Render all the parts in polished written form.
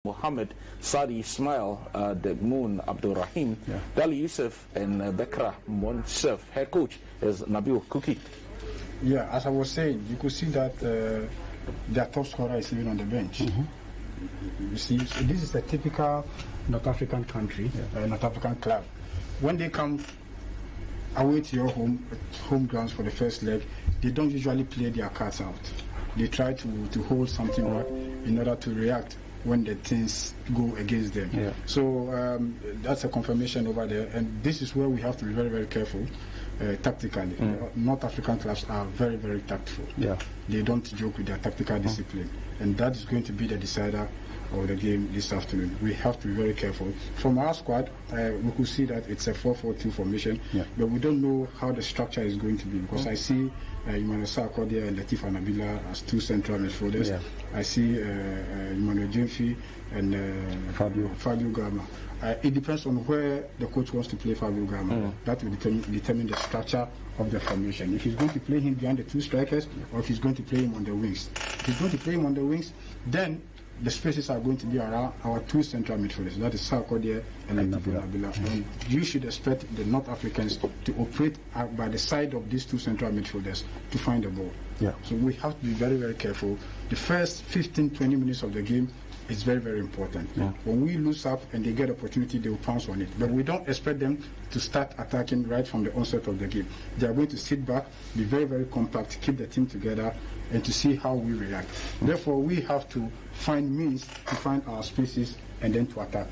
Mohammed, Sadi Ismail, Degmoon Abdul Rahim, Dali Yusuf, and Bekra Monsef. Head coach is Nabil Kuki. Yeah, as I was saying, you could see that their top scorer is even on the bench. You see, so this is a typical North African country, North African club. When they come away to your home grounds for the first leg, they don't usually play their cards out. They try to hold something back in order to react when the things go against them. Yeah. So that's a confirmation over there, and this is where we have to be very, very careful tactically. North African clubs are very, very tactful. Yeah. They don't joke with their tactical discipline, and that is going to be the decider of the game this afternoon. We have to be very careful. From our squad, we could see that it's a 4-4-2 formation, but we don't know how the structure is going to be, because I see Emmanuel Sarkodia and Latif Anabila as two central midfielders. Yeah. I see Emmanuel Jemfi and Fabio Gama. It depends on where the coach wants to play Fabio Gama. That will determine the structure of the formation. If he's going to play him behind the two strikers, or if he's going to play him on the wings. If he's going to play him on the wings, then the spaces are going to be around our two central midfielders. That is Sarkodia and Nabila. And you should expect the North Africans to operate by the side of these two central midfielders to find the ball. Yeah. So we have to be very, very careful. The first 15-20 minutes of the game is very, very important. Yeah. When we lose up and they get opportunity, they will pounce on it. But we don't expect them to start attacking right from the onset of the game. They are going to sit back, be very, very compact, keep the team together, and to see how we react. Therefore, we have to find means to find our spaces and then to attack.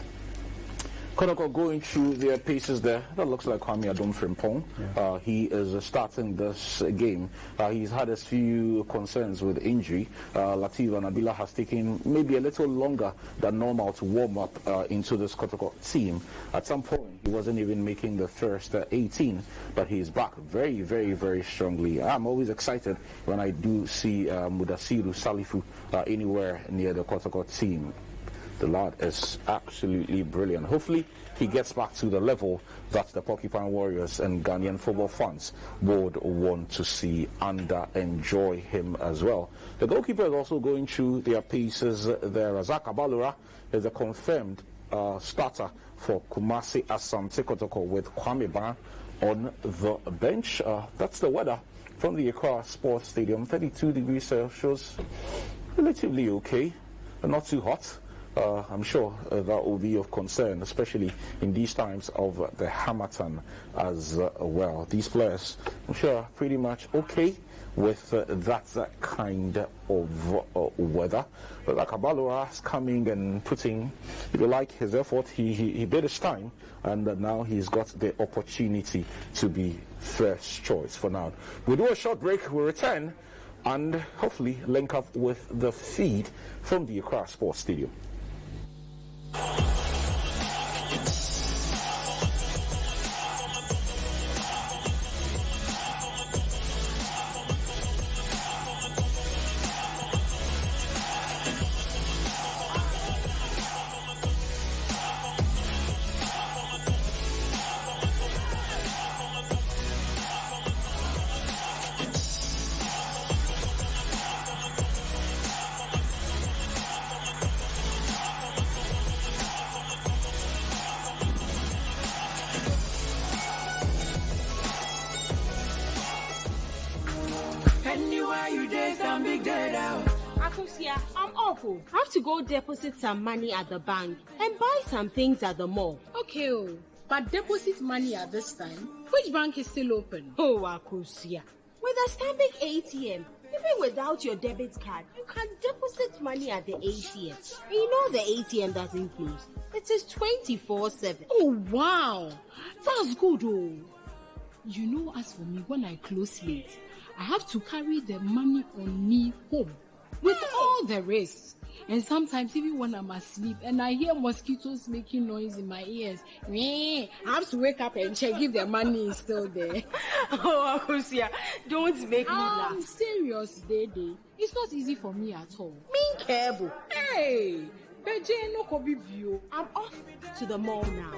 Kotoko going through their paces there. That looks like Kwame Adom Frimpong. Yeah. He is starting this game. He's had a few concerns with injury. Latif Anabila has taken maybe a little longer than normal to warm up into this Kotoko team. At some point, he wasn't even making the first 18, but he's back very, very, very strongly. I'm always excited when I do see Mudasiru Salifu anywhere near the Kotoko team. The lad is absolutely brilliant. Hopefully, he gets back to the level that the Porcupine Warriors and Ghanaian football fans would want to see and enjoy him as well. The goalkeeper is also going through their paces there. Razak Abalura is a confirmed starter for Kumasi Asante Kotoko with Kwame Ban on the bench. That's the weather from the Accra Sports Stadium. 32 degrees Celsius, relatively okay, not too hot. I'm sure that will be of concern, especially in these times of the Harmattan as well. These players, I'm sure, are pretty much okay with that kind of weather. But like Abalora is coming and putting, if you like, his effort. He did his time, and now he's got the opportunity to be first choice for now. We'll do a short break, we'll return, and hopefully link up with the feed from the Accra Sports Stadium. I'm awful. I have to go deposit some money at the bank and buy some things at the mall. Okay, but deposit money at this time? Which bank is still open? Oh, Akusia. With a Stanbic ATM, even without your debit card, you can deposit money at the ATM. And you know the ATM doesn't close. It is 24/7. Oh, wow. That's good, oh. You know, as for me, when I close late, I have to carry the money on me home. With all the risks, and sometimes even when I'm asleep and I hear mosquitoes making noise in my ears, I have to wake up and check if the money is still there. Oh, Akusia, don't make me laugh. I'm serious, Dede. It's not easy for me at all. Mean cable. Hey, Beje no kobi view. I'm off to the mall now.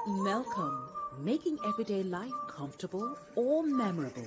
Melcom, making everyday life comfortable or memorable.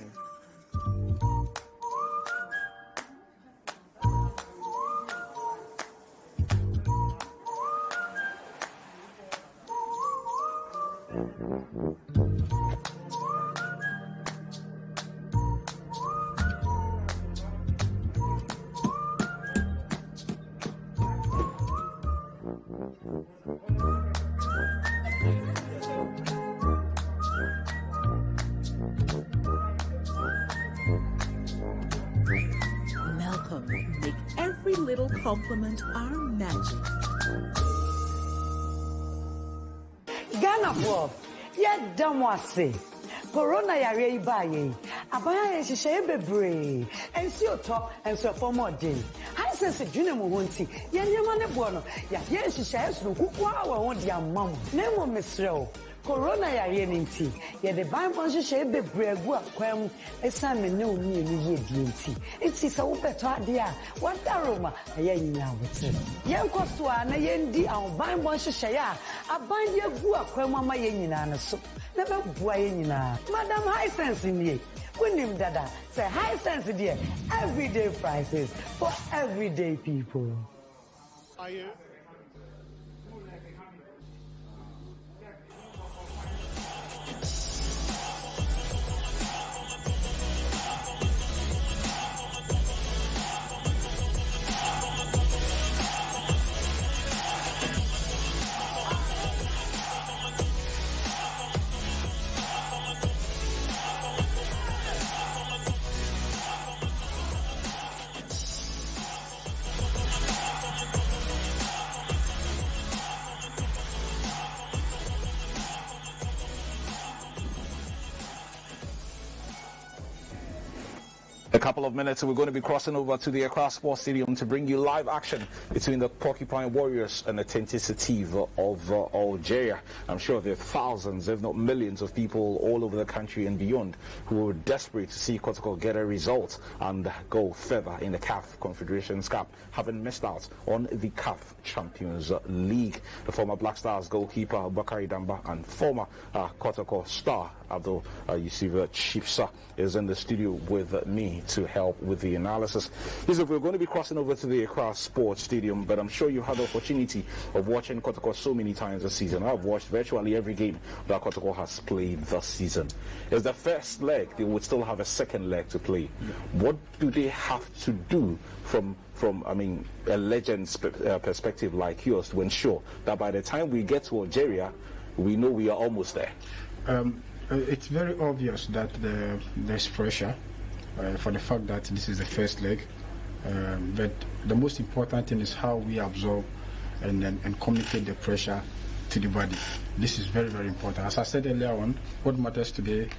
Make every little compliment our magic. Ghana for yet damwase. Corona yare ibaye. Abaya shishaye bebre. And see your top and so for more day. I sense a junior mohunti. Yanyamane bono. Ya shishaye no kukwa wa won dia mam. Nemo misreo. Corona yare ninti. Ya the Bible shishaye bebre gu akwam. Esa me ne oni ni ye dinti. It is a better idea. What aroma aye nya wote. Yen kwaswa na yendi an Bible shishaye. Aban ye gu akwam ama ye nyina na so. Never boy Madam High Sense in ye. Kunim dada. Say High Sense dear. Everyday prices for everyday people. Are you? A couple of minutes and we're going to be crossing over to the Accra Sports Stadium to bring you live action between the Porcupine Warriors and the Sطيف of Algeria. I'm sure there are thousands, if not millions, of people all over the country and beyond who are desperate to see Kotoko get a result and go further in the CAF Confederations Cup, having missed out on the CAF Champions League. The former Black Stars goalkeeper Bakari Damba and former Kotoko star Abdul Yusuf Chipsa is in the studio with me to help with the analysis. Listen, we're going to be crossing over to the Accra Sports Stadium, but I'm sure you had the opportunity of watching Kotoko so many times this season. I've watched virtually every game that Kotoko has played this season. It's the first leg. They would still have a second leg to play. What do they have to do from I mean, a legend's perspective like yours to ensure that by the time we get to Algeria, we know we are almost there? It's very obvious that there's pressure for the fact that this is the first leg. But the most important thing is how we absorb and communicate the pressure to the body. This is very, very important. As I said earlier on, what matters today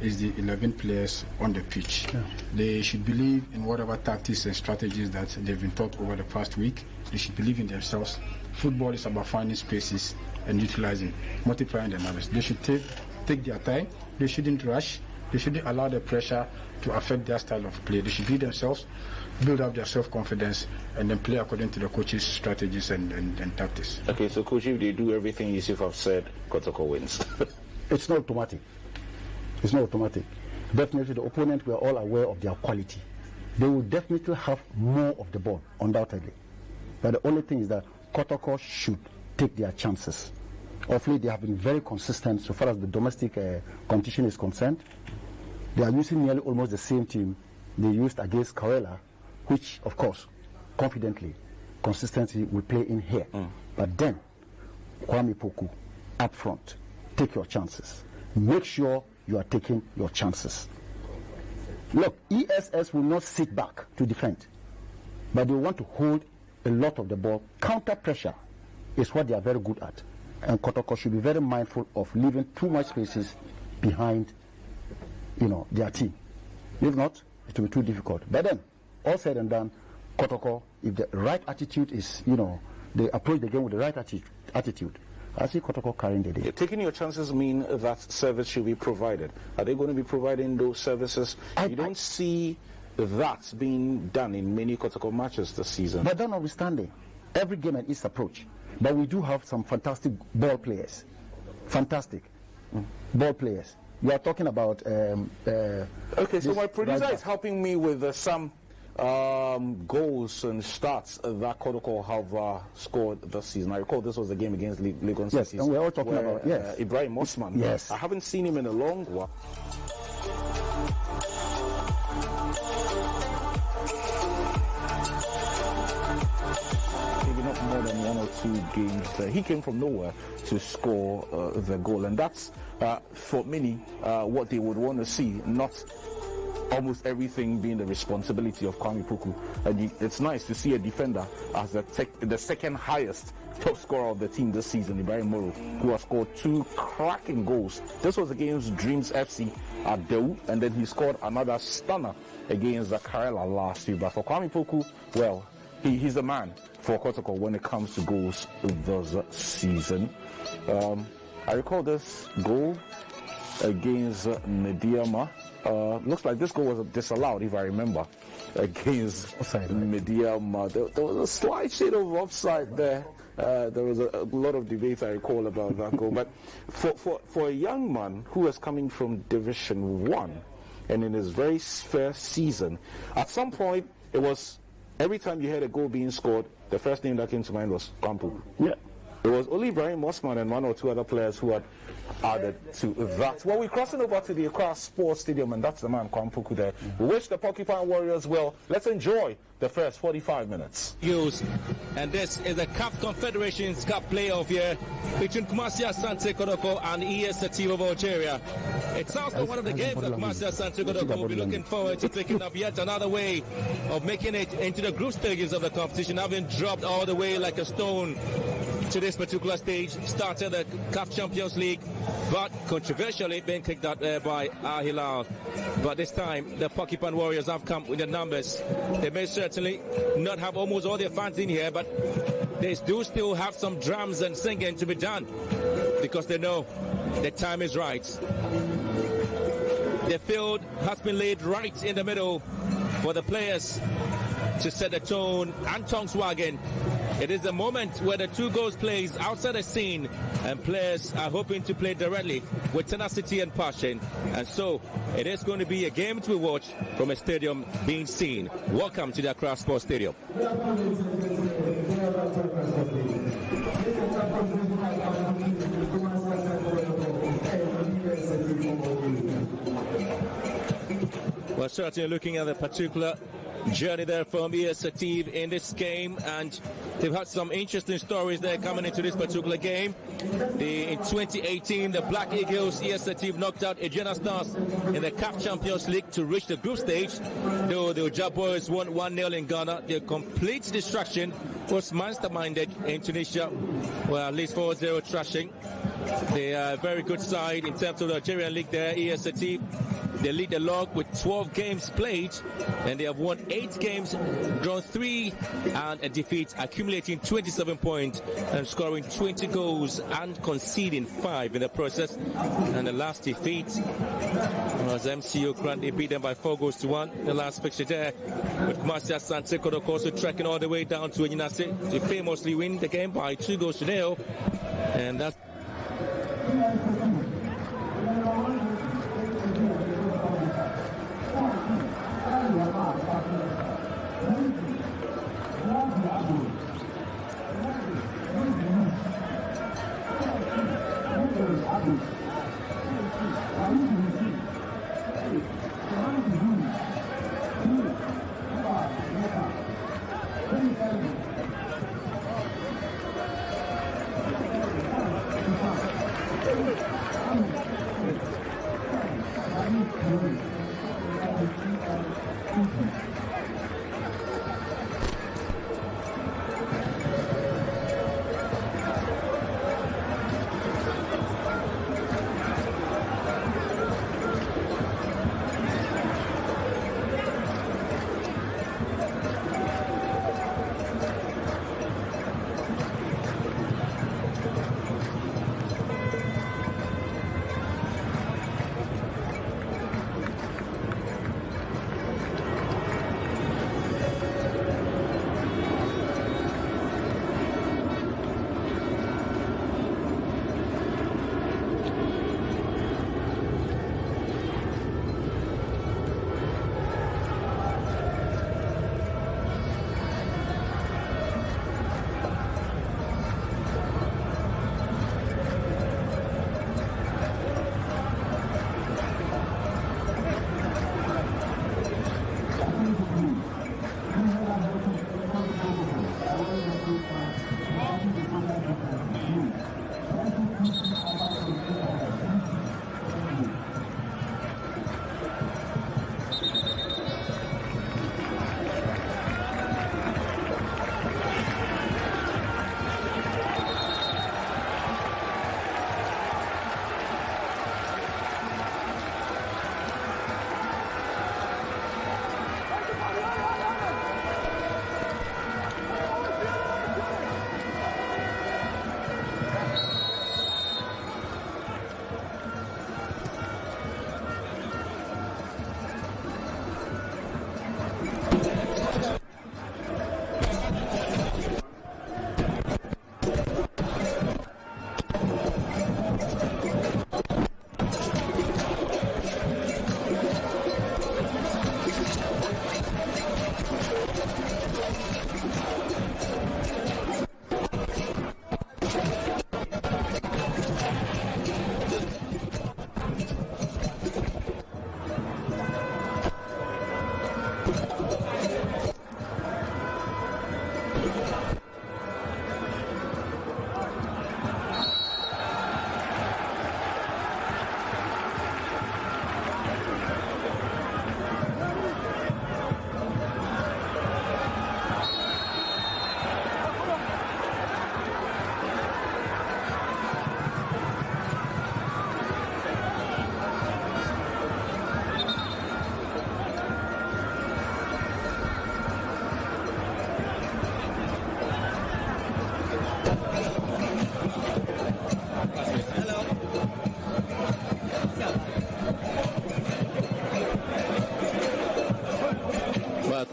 is the 11 players on the pitch. Yeah. They should believe in whatever tactics and strategies that they've been taught over the past week. They should believe in themselves. Football is about finding spaces and utilizing, multiplying the numbers. They should take their time. They shouldn't rush. They shouldn't allow the pressure to affect their style of play. They should be themselves, build up their self-confidence, and then play according to the coach's strategies and tactics. Okay, so coach, if they do everything Yusuf have said, Kotoko wins. It's not automatic. It's not automatic. Definitely the opponent, we are all aware of their quality. They will definitely have more of the ball, undoubtedly. But the only thing is that Kotoko should take their chances. Of late, they have been very consistent so far as the domestic competition is concerned. They are using nearly almost the same team they used against Kawela, which, of course, confidently, consistency will play in here. But then, Kwame Poku, up front, take your chances. Make sure you are taking your chances. Look, ESS will not sit back to defend, but they want to hold a lot of the ball. Counter pressure is what they are very good at. And Kotoko should be very mindful of leaving too much spaces behind, their team. If not, it will be too difficult. But then, all said and done, Kotoko, if the right attitude is, they approach the game with the right attitude, I see Kotoko carrying the day. Taking your chances mean that service should be provided. Are they going to be providing those services? You don't see that being done in many Kotoko matches this season. But that notwithstanding, every game and its approach. But we do have some fantastic ball players. Fantastic ball players. You are talking about... okay, so my producer is helping me with some goals and stats that Kotoko have scored this season. I recall this was the game against Legon. Yes, and we're all talking about Ibrahim Osman. Yes. I haven't seen him in a long while. Maybe not more than 1 or 2 games. He came from nowhere to score the goal, and that's for many what they would want to see, not almost everything being the responsibility of Kwame Poku. And it's nice to see a defender as the second highest top scorer of the team this season, Ibrahim Moro, who has scored 2 cracking goals. This was against Dreams FC at Deu, and then he scored another stunner against Zakarela last year. But for Kwame Poku, well, he's the man for Kotoko when it comes to goals this season. I recall this goal against Mediama. Looks like this goal was disallowed, if I remember, against Mediama. There was a slight shade of offside there. There was a lot of debate, I recall, about that goal. But for a young man who is coming from Division 1 and in his very first season, at some point it was every time you heard a goal being scored, the first name that came to mind was Kampu. Yeah. It was only Ibrahim Osman and 1 or 2 other players who had added to that. Well, we're crossing over to the Accra Sports Stadium, and that's the man, Kwampuku, there. We wish the Porcupine Warriors well. Let's enjoy the first 45 minutes. And this is the CAF Confederations Cup playoff here between Kumasi Asante Kotoko and ESS VS Algeria. It sounds like one of the games that Kumasi Asante Kotoko will be looking forward to taking up yet another way of making it into the group stages of the competition, having dropped all the way like a stone to this particular stage. Started the CAF Champions League, but controversially being kicked out there by Al Hilal. But this time the Porcupine Warriors have come with the numbers. They may certainly not have almost all their fans in here, but they do still have some drums and singing to be done because they know the time is right. The field has been laid right in the middle for the players to set the tone and tongues wagging. It is the moment where the 2 goals plays outside the scene, and players are hoping to play directly with tenacity and passion. And so it is going to be a game to watch from a stadium being seen. Welcome to the Accra Sports Stadium. We're certainly looking at the particular journey there from ESS in this game, and they've had some interesting stories there coming into this particular game. In 2018, the Black Eagles ESS knocked out Ejena Stars in the CAF Champions League to reach the group stage. Though the Ojab Boys won 1-0 in Ghana, their complete destruction was masterminded in Tunisia, well, at least 4-0 thrashing. They are a very good side in terms of the Algerian league there, ESS. They lead the log with 12 games played, and they have won 8 games, drawn 3, and a defeat, accumulating 27 points and scoring 20 goals and conceding 5 in the process. And the last defeat was MCO currently beat them by 4-1. The last fixture there, with Kumasi Asante Kotoko also tracking all the way down to Enyinase to famously win the game by 2-0, and that's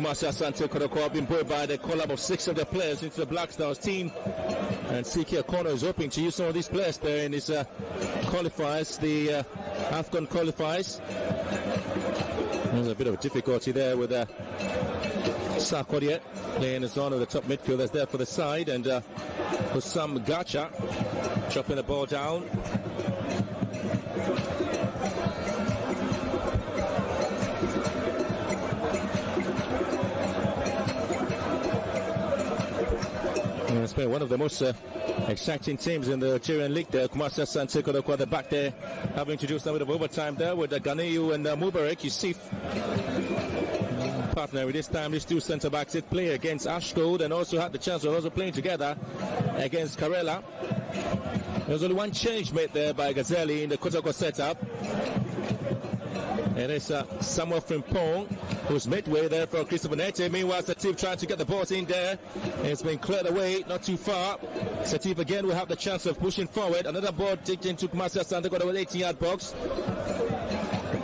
Mabashir Asante Kotoko have been buoyed by the call-up of 6 of the players into the Black Stars team. And CK Corner is hoping to use some of these players there in his qualifiers, the AFCON qualifiers. There's a bit of a difficulty there with Sakodie playing as one of the top midfielders there for the side, and Hussam Gacha chopping the ball down. It's been one of the most exciting teams in the Nigerian league there. Mabashir Asante Kotoko at the back there, having to do some bit of overtime there with Ganiyu and Mubarak. Yusuf partner with this time. These two centre backs did play against Ashgold and also had the chance of also playing together against Karela. There was only one change made there by Gazeli in the Kotoko setup. And it's Samuel Frimpong who's midway there for Christopher Nete. Meanwhile, Sطиف trying to get the ball in there. It's been cleared away, not too far. Sطиف again will have the chance of pushing forward. Another ball digged into Mabashir Asante Kotoko 18-yard box.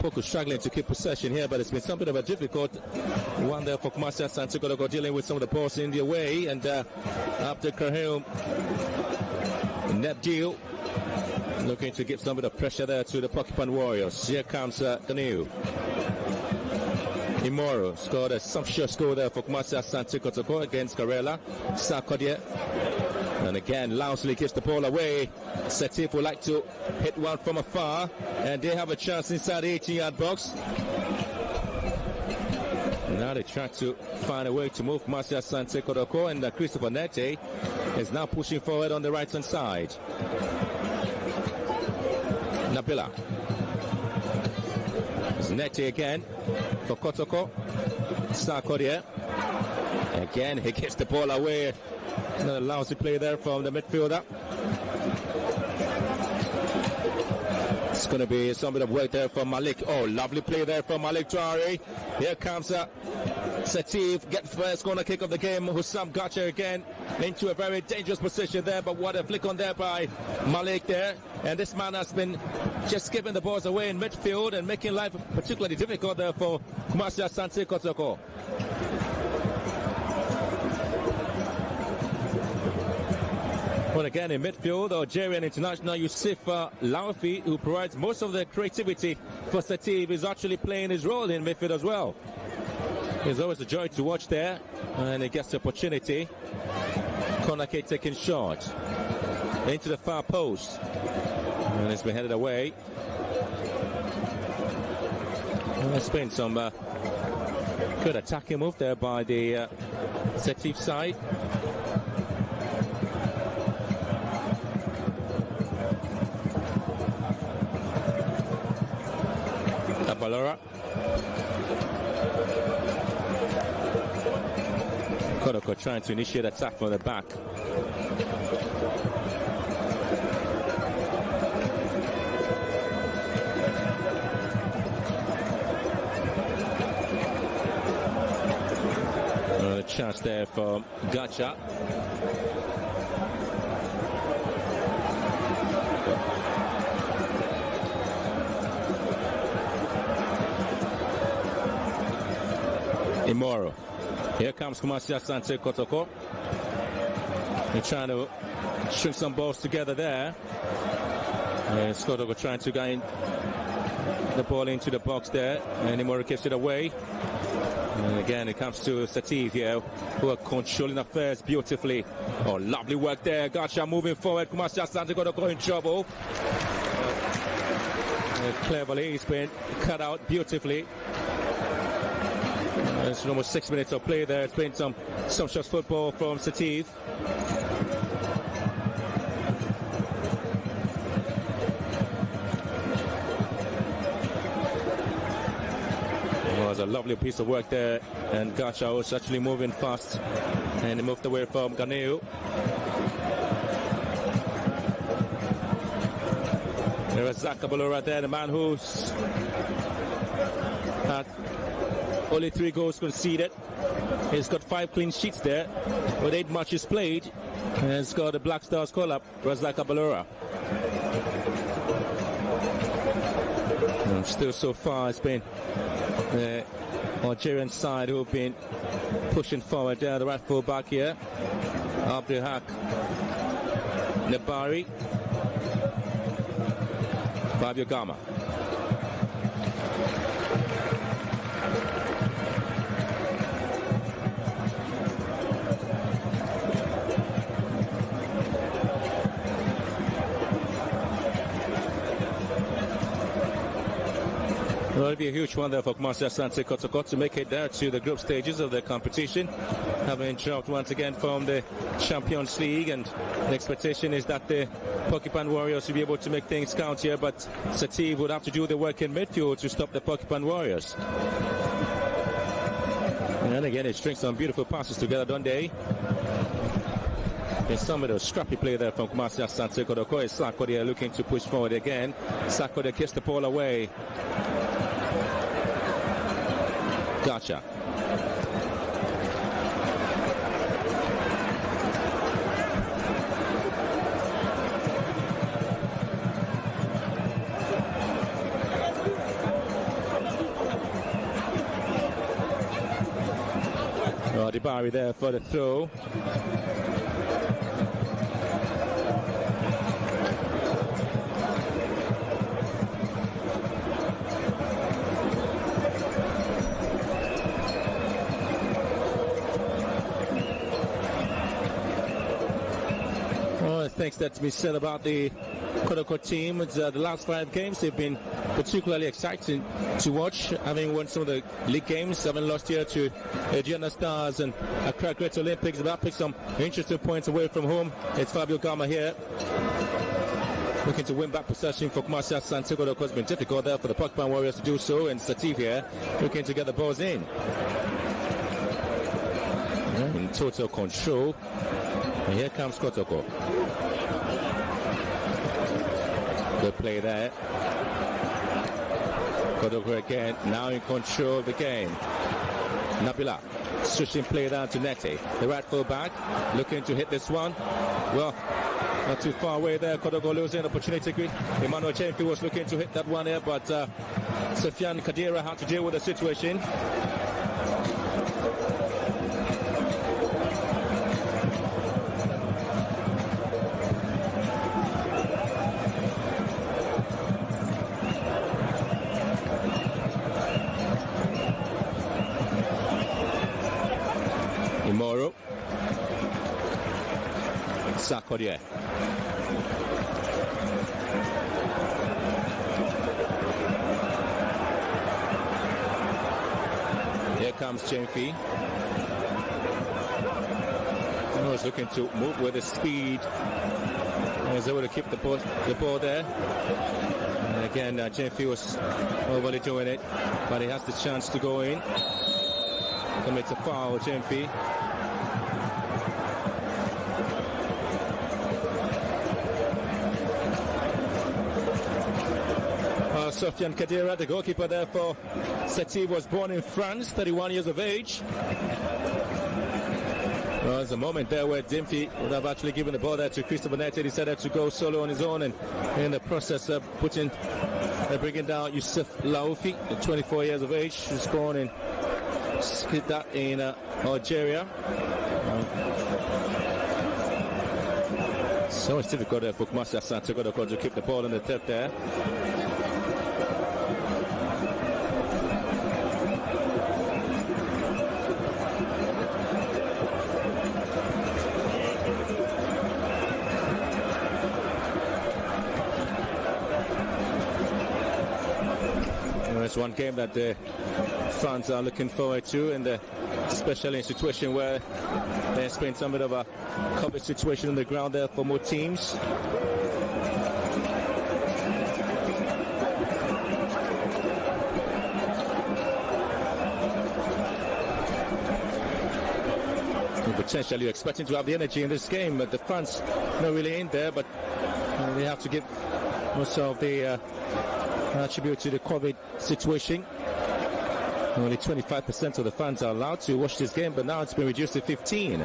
Kotoko struggling to keep possession here, but it's been something of a difficult one there for Mabashir Asante Kotoko, dealing with some of the balls in the way. And after Kahil net deal, looking to give some bit of pressure there to the Porcupine Warriors. Here comes Ganiyu. Imoro scored a sumptuous score there for Mabashir Asante Kotoko against Karela. Sakodie, and again loudly gives the ball away. Sطиف would like to hit one from afar, and they have a chance inside the 18-yard box. Now they try to find a way to move Mabashir Asante Kotoko, and Christopher Nete is now pushing forward on the right-hand side. Nabila. It's Nete again for Kotoko. Sakodie. Again, he gets the ball away. Another lousy play there from the midfielder. It's going to be some bit of work there for Malik. Oh, lovely play there from Malik Traore. Here comes Sطиف, gets first corner kick of the game. Hussam Gacha again into a very dangerous position there, but what a flick on there by Malik there. And this man has been just giving the balls away in midfield and making life particularly difficult there for Mabashir Asante Kotoko. Well, again in midfield, Algerian international Yusuf Laoufi, who provides most of the creativity for Sطиف, is actually playing his role in midfield as well. It's always a joy to watch there, and he gets the opportunity. Corner kick taken short into the far post, and it's been headed away. And there's been some good attacking move there by the Sطiف side. Abalora. Kotoko trying to initiate attack from the back. Another chance there for Gacha. Imoro. Here comes Mabashir Asante Kotoko. They're trying to string some balls together there. And Kotoko trying to gain the ball into the box there. And Imoro gives it away. And again, it comes to Sطиف here, who are controlling affairs beautifully. Oh, lovely work there. Gacha moving forward. Mabashir Asante Kotoko in trouble. Cleverly, he's been cut out beautifully. There's almost 6 minutes of play there. It's been some shots football from Sطيف. It was a lovely piece of work there, and Gacha was actually moving fast, and he moved away from Ganeu. There was Zakabalo right there, the man who's had only 3 goals conceded. He's got 5 clean sheets there with 8 matches played, and he's got a Black Stars call-up, Razak Abalora. Still so far it's been the Algerian side who've been pushing forward there. The right full back here, Abdelhak Nabari, Fabio Gama. Well, it'll be a huge one there for Mabashir Asante Kotoko to make it there to the group stages of the competition, having dropped once again from the Champions League, and the expectation is that the Porcupine Warriors will be able to make things count here, but Sطيف would have to do the work in midfield to stop the Porcupine Warriors. And again, it strings some beautiful passes together, don't they? In some of the scrappy play there from Mabashir Asante Kotoko. Is Sakode looking to push forward again. Sakode kicks the ball away. Gotcha. Oh, Dibari there for the throw. Things that to be said about the Kotoko team. The last 5 games they've been particularly exciting to watch, having won some of the league games, having lost here to Gianna Stars and Accra Great Olympics. That picked some interesting points away from home. It's Fabio Gama here, looking to win back possession for Mabashir Asante Kotoko. It's been difficult there for the Porcupine Warriors to do so, and Sطيف here looking to get the balls in total control. And here comes Kotoko. Good play there. Kotoko again, now in control of the game. Nabila, switching play down to Nete. The right full back, looking to hit this one. Well, not too far away there. Kotoko losing an opportunity. Emmanuel Chemfi was looking to hit that one here, but Sofiane Kadira had to deal with the situation. Sakode. Here comes Chemfi. He's looking to move with the speed. He's able to keep the ball there. And again, Chemfi was overly doing it, but he has the chance to go in. Commits a foul, Chemfi. Sofiane Kadira, the goalkeeper there for Sطيف, was born in France, 31 years of age. Well, there's a moment there where Dimfi would have actually given the ball there to Christopher Nete. He decided to go solo on his own, and in the process of bringing down Youssef Laoufi, 24 years of age, who's born in Skida in Algeria. So it's difficult there for Mabashir Asante Kotoko to keep the ball in the depth there. It's one game that the fans are looking forward to, and especially in a situation where there's been some bit of a COVID situation on the ground there for more teams. Potentially you're expecting to have the energy in this game, but the fans not really in there, but they have to give most of the attribute to the COVID situation. Only 25% of the fans are allowed to watch this game, but now it's been reduced to 15.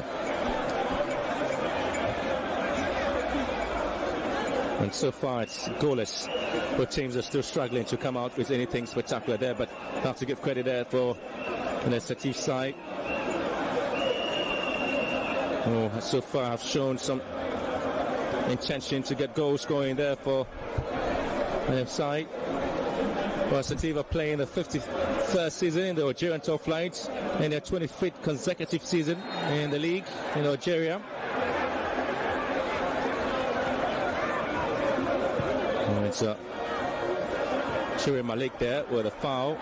And so far it's goalless. Both teams are still struggling to come out with anything spectacular there, but I have to give credit there for the Sطيف side. So far have shown some intention to get goals going there for the side. Well, Sطيف are playing the 53rd season in the Algerian top flight and their 25th consecutive season in the league in Algeria. And it's Chiri Malik there with a foul.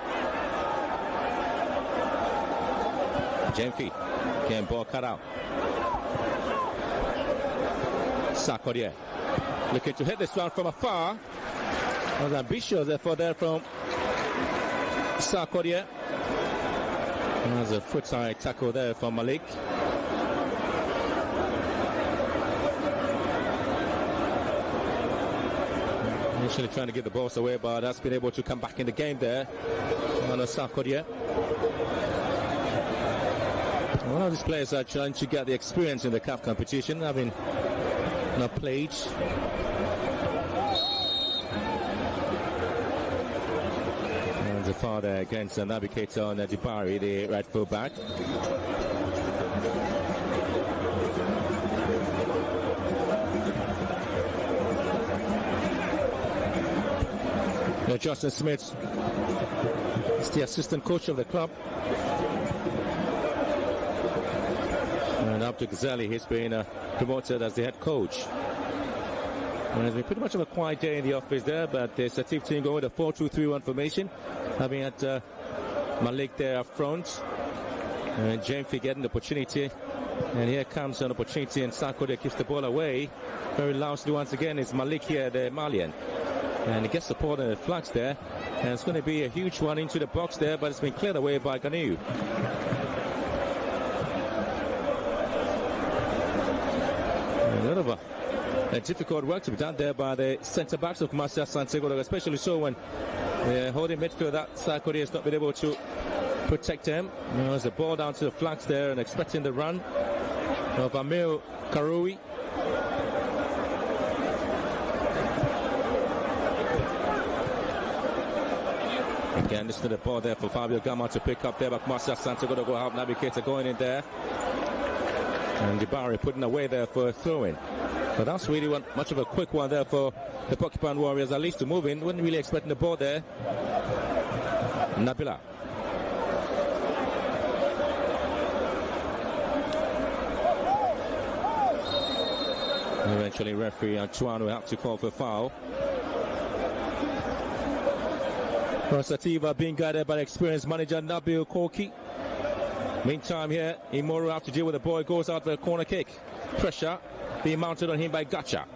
Jenfi getting ball cut out. Sarkodie looking to hit this one from afar. Was ambitious therefore there from Sarkodie. There's a foot-high tackle there from Malik. Initially trying to get the balls away, but has been able to come back in the game there on Sarkodie. One of these players are trying to get the experience in the CAF competition, having not played. And the foul there against the navigator on Dibari, the right full back. Justin Smith is the assistant coach of the club. And Abdul Ghazali, he's been promoted as the head coach. And it's been pretty much of a quiet day in the office there, but the Sطيف team going with a 4-2-3-1 formation, having had Malik there up front. And Jenfi getting the opportunity. And here comes an opportunity, and Sarkodie gives the ball away. Very loudly once again is Malik here, the Malian. And he gets support on the flags there. And it's going to be a huge one into the box there, but it's been cleared away by Ganu. A lot of a difficult work to be done there by the centre-backs of Mubashir Asante Kotoko, especially so when the holding midfield that Sarkodie has not been able to protect him. There's a ball down to the flanks there and expecting the run of Amil Karoui. Again, this is the ball there for Fabio Gama to pick up there, but Mubashir Asante Kotoko have Navigator going in there. And Dibari putting away there for a throw-in. But that's really much of a quick one there for the Porcupine Warriors, at least to move in. Wasn't really expecting the ball there. Nabila. Eventually referee Antoine will have to call for a foul. Sطيf being guided by the experienced manager Nabil Korki. Meantime here, Imoru have to deal with the ball, goes out for a corner kick. Pressure being mounted on him by Gacha.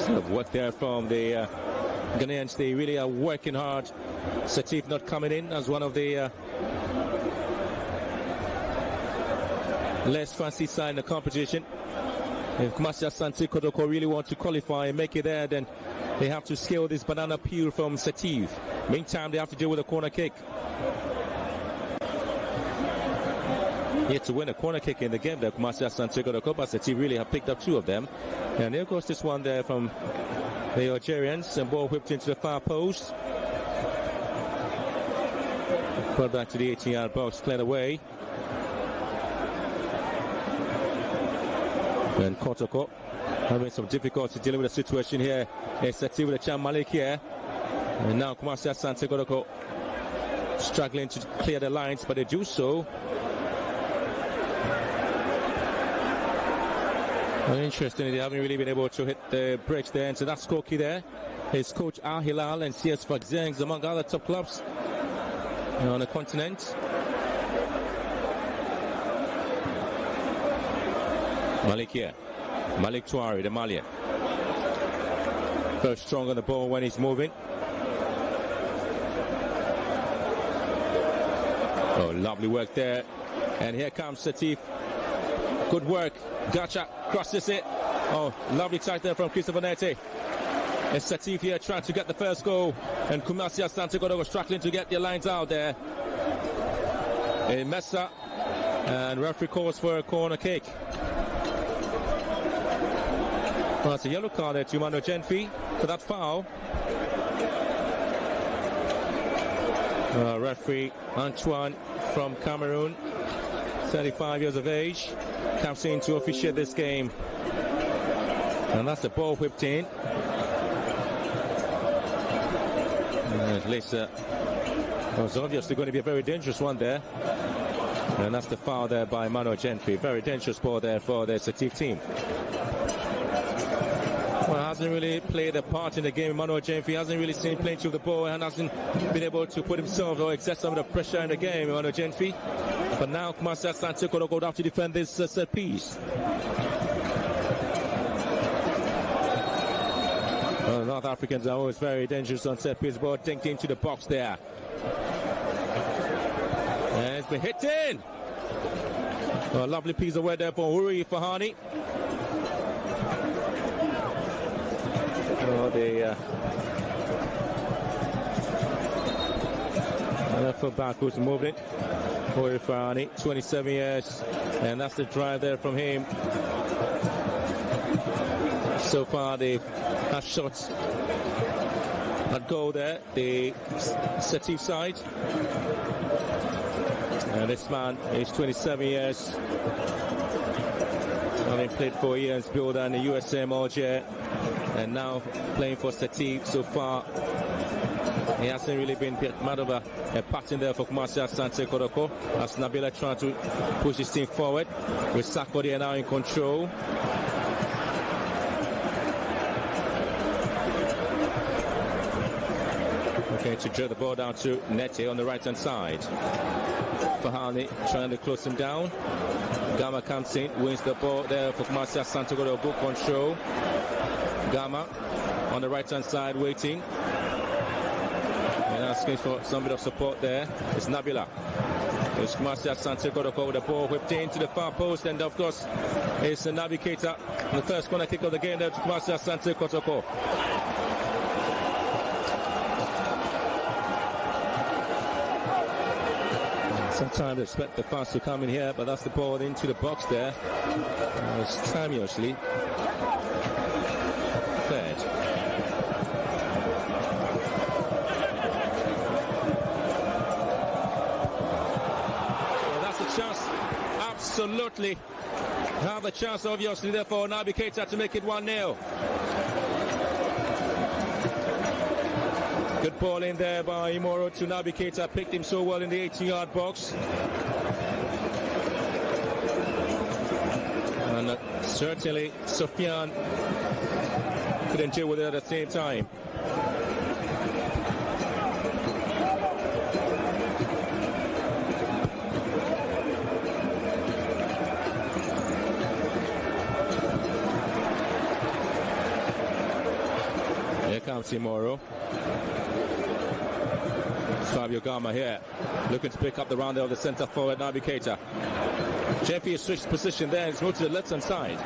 So work there from the Ghanaians. They really are working hard. Sطيf not coming in as one of the less fancy side in the competition. If Mubashir Asante Kotoko really want to qualify and make it there, then they have to scale this banana peel from Sطيf. Meantime, they have to deal with a corner kick. Here to win a corner kick in the game there, Mubashir Asante Kotoko, but Sطيf really have picked up two of them. And there goes this one there from the Algerians, and ball whipped into the far post. Put back to the 18-yard box, cleared away. And Kotoko having some difficulty dealing with the situation here. It's Sطيf with a Chan Malik here. And now Mubashir Asante Kotoko struggling to clear the lines, but they do so. Well, interestingly, they haven't really been able to hit the brakes there, and so that's Koki there. his coach Al Hilal and CS Fagzengs, among other top clubs on the continent. Malik here. Malik Tuari, the Malian. Very strong on the ball when he's moving. Oh, lovely work there. And here comes Sطيف. Good work. Gacha crosses it. Oh, lovely touch there from Christopher Nete. And Sطيf here trying to get the first goal. And Kumasi Asante Kotoko struggling to get the lines out there. A Mesa. And referee calls for a corner kick. Well, it's a yellow card there to Mano Genfi for that foul. Referee Antoine from Cameroon, 35 years of age, comes in to officiate this game. And that's the ball whipped in. At least it was obviously going to be a very dangerous one there. And that's the foul there by Mano Genfi. Very dangerous ball there for the Sطيf team. Well, hasn't really played a part in the game. Mano Genfi hasn't really seen plenty of the ball and hasn't been able to put himself or exert some of the pressure in the game, Mano Genfi. But now Kumasi Asante Kotoko would have to defend this set piece. Well, North Africans are always very dangerous on set piece. Ball dinked into the box there. And it's been hit in. A lovely piece of work there for Uri Fahani. The left back who's moved it. Uri Fahani, 27 years. And that's the drive there from him. So far they've had shots at goal there, the Sطيf side. And this man is 27 years. Having played for Ian's Builder and the USM Alger. And now playing for Sطيf so far. He hasn't really been much of a pattern there for Kumasi Asante Kotoko. As Nabila trying to push his team forward. With Sakodi now in control. Okay, to draw the ball down to Nete on the right hand side. Fahani trying to close him down. Gama comes in, wins the ball there for Kumasi Asante Kotoko. Good control. Gama on the right hand side waiting. And asking for some bit of support there. It's Nabila. It's Kumasi Asante Kotoko with the ball whipped into the far post. And of course, it's the navigator. The first corner kick of the game there to Kumasi Asante Kotoko. Sometimes they expect the pass to come in here, but that's the ball into the box there. It's timeously third. Well, that's a chance. Absolutely. Have a chance, obviously, there for Naby Keita to make it 1-0. Good ball in there by Imoro to Naby Keita. Picked him so well in the 18-yard box. And certainly Sofiane couldn't deal with it at the same time. Here comes Imoro. Fabio Gama here, looking to pick up the round of the centre forward, Naby Keita. Jeffy has switched position there and he's moved to the left-hand side.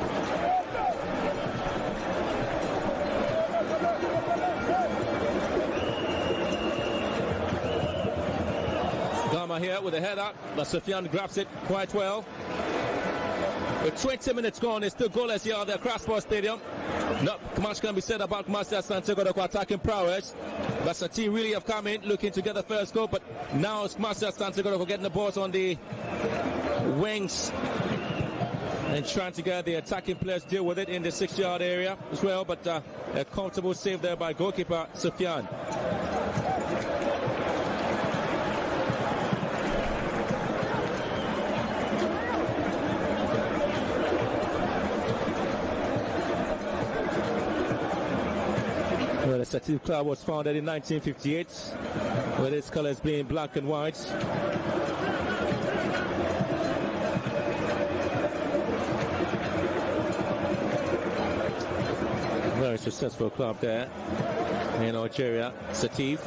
Gama here with a header, but Sofiane grabs it quite well. With 20 minutes gone, it's still goalless here at the Crossport Stadium. Not much can be said about Kumasi Asante Kotoko attacking prowess. But Sطيf really have come in looking to get the first goal. But now it's Kumasi Asante Kotoko getting the balls on the wings and trying to get the attacking players deal with it in the 6-yard area as well. But a comfortable save there by goalkeeper Sofiane. Sطيف Club was founded in 1958, with its colors being black and white. Very successful club there in Algeria, Sطيف.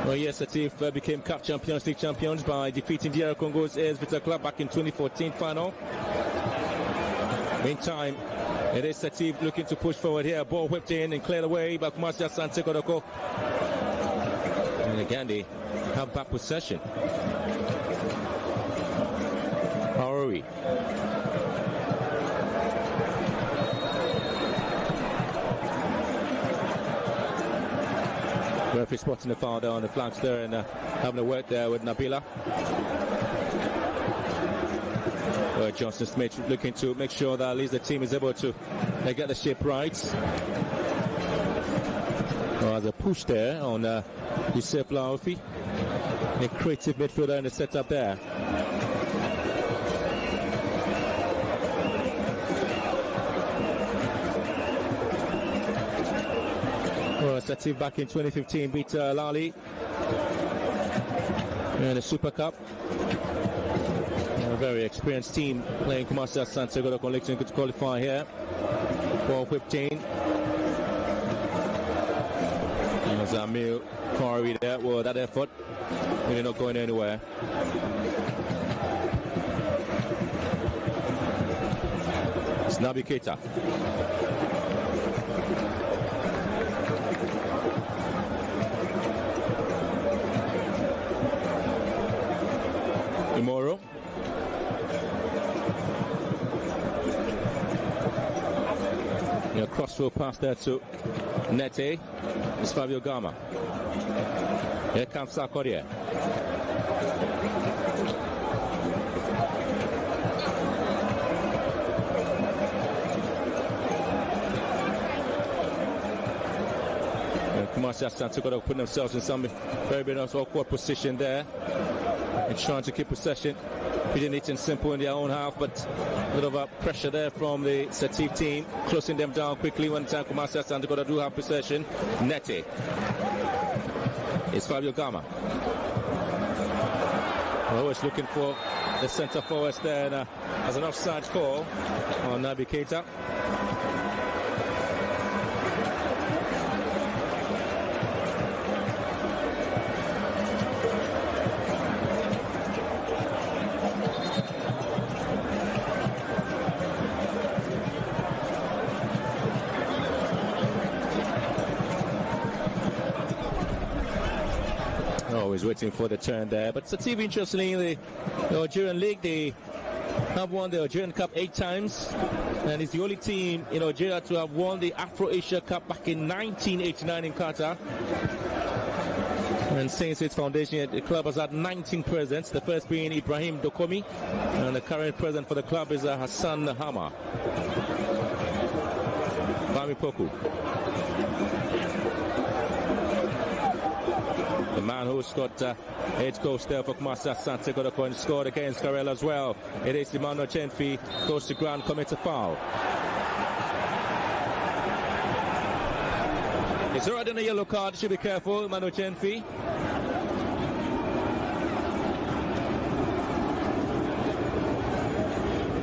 Well, yes, Sطيf became CAF Champions League champions by defeating DR Congo's ESS VS Club back in 2014 final. Meantime, it is Sطيf looking to push forward here. Ball whipped in and cleared away by Mubashir Asante Kotoko. And again, they have back possession. How are we? Referee spotting the foul there on the flanks there and having a work there with Nabila. Johnson Smith looking to make sure that at least the team is able to get the shape right. There's a push there on Youssef Laoufi, a creative midfielder in the setup there. Sطيf back in 2015 beat Lali in the Super Cup. A very experienced team playing Mubashir Asante Kotoko looking to qualify here. Ball whipped in. There's Amil Kari there. Well, that effort really not going anywhere. It's Naby Keita. Imoro. Crossfield pass there to Nete. It's Fabio Gama. Here comes Sarkodia. Mubashir Asante Kotoko putting themselves in some very awkward position there. And trying to keep possession. Pretty neat and simple in their own half, but a little of pressure there from the Sطيf team, closing them down quickly when time Mubashir Asante Kotoko do have possession. Nete. It's Fabio Gama. Always looking for the centre forwards there, and as an offside call on Naby Keita. Always waiting for the turn there. But Sطيf, interestingly, in the Algerian League, they have won the Algerian Cup 8 times. And it's the only team in Algeria to have won the Afro-Asia Cup back in 1989 in Qatar. And since its foundation, the club has had 19 presidents, the first being Ibrahim Dokomi. And the current president for the club is Hassan Hama. Bami Poku. The man who's got head coach there for Mubashir Asante Kotoko and scored against Garel as well. It is Emmanuel Chenfi, goes to ground, commits a foul. It's already in a yellow card, should be careful, Emmanuel Chenfi.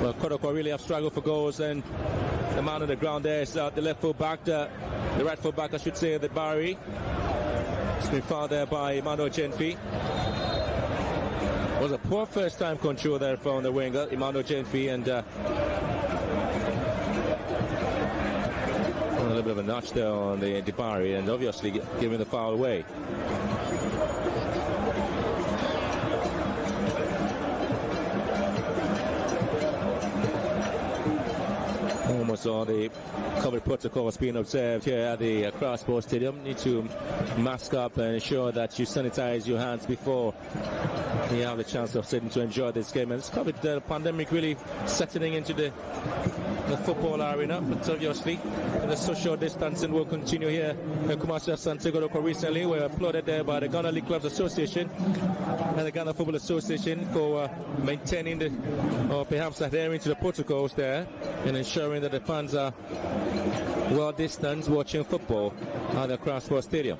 Well, Kotoko really have struggled for goals, and the man on the ground there is the left full back, the right full back, I should say, the Barry. It's been fouled there by Emmanuel Chenfi. Was a poor first time control there from the winger, Emmanuel Chenfi, and a little bit of a notch there on the Dibari, and obviously giving the foul away. Almost all the COVID protocols being observed here at the Accra Sports Stadium. Need to mask up and ensure that you sanitize your hands before you have the chance of sitting to enjoy this game. And this COVID pandemic really settling into the the football arena, but obviously the social distancing will continue here in Mabashir, Asante Kotoko. Recently, we were applauded there by the Ghana League Clubs Association and the Ghana Football Association for maintaining or perhaps adhering to the protocols there and ensuring that the fans are well distanced watching football at the Crown Sports Stadium.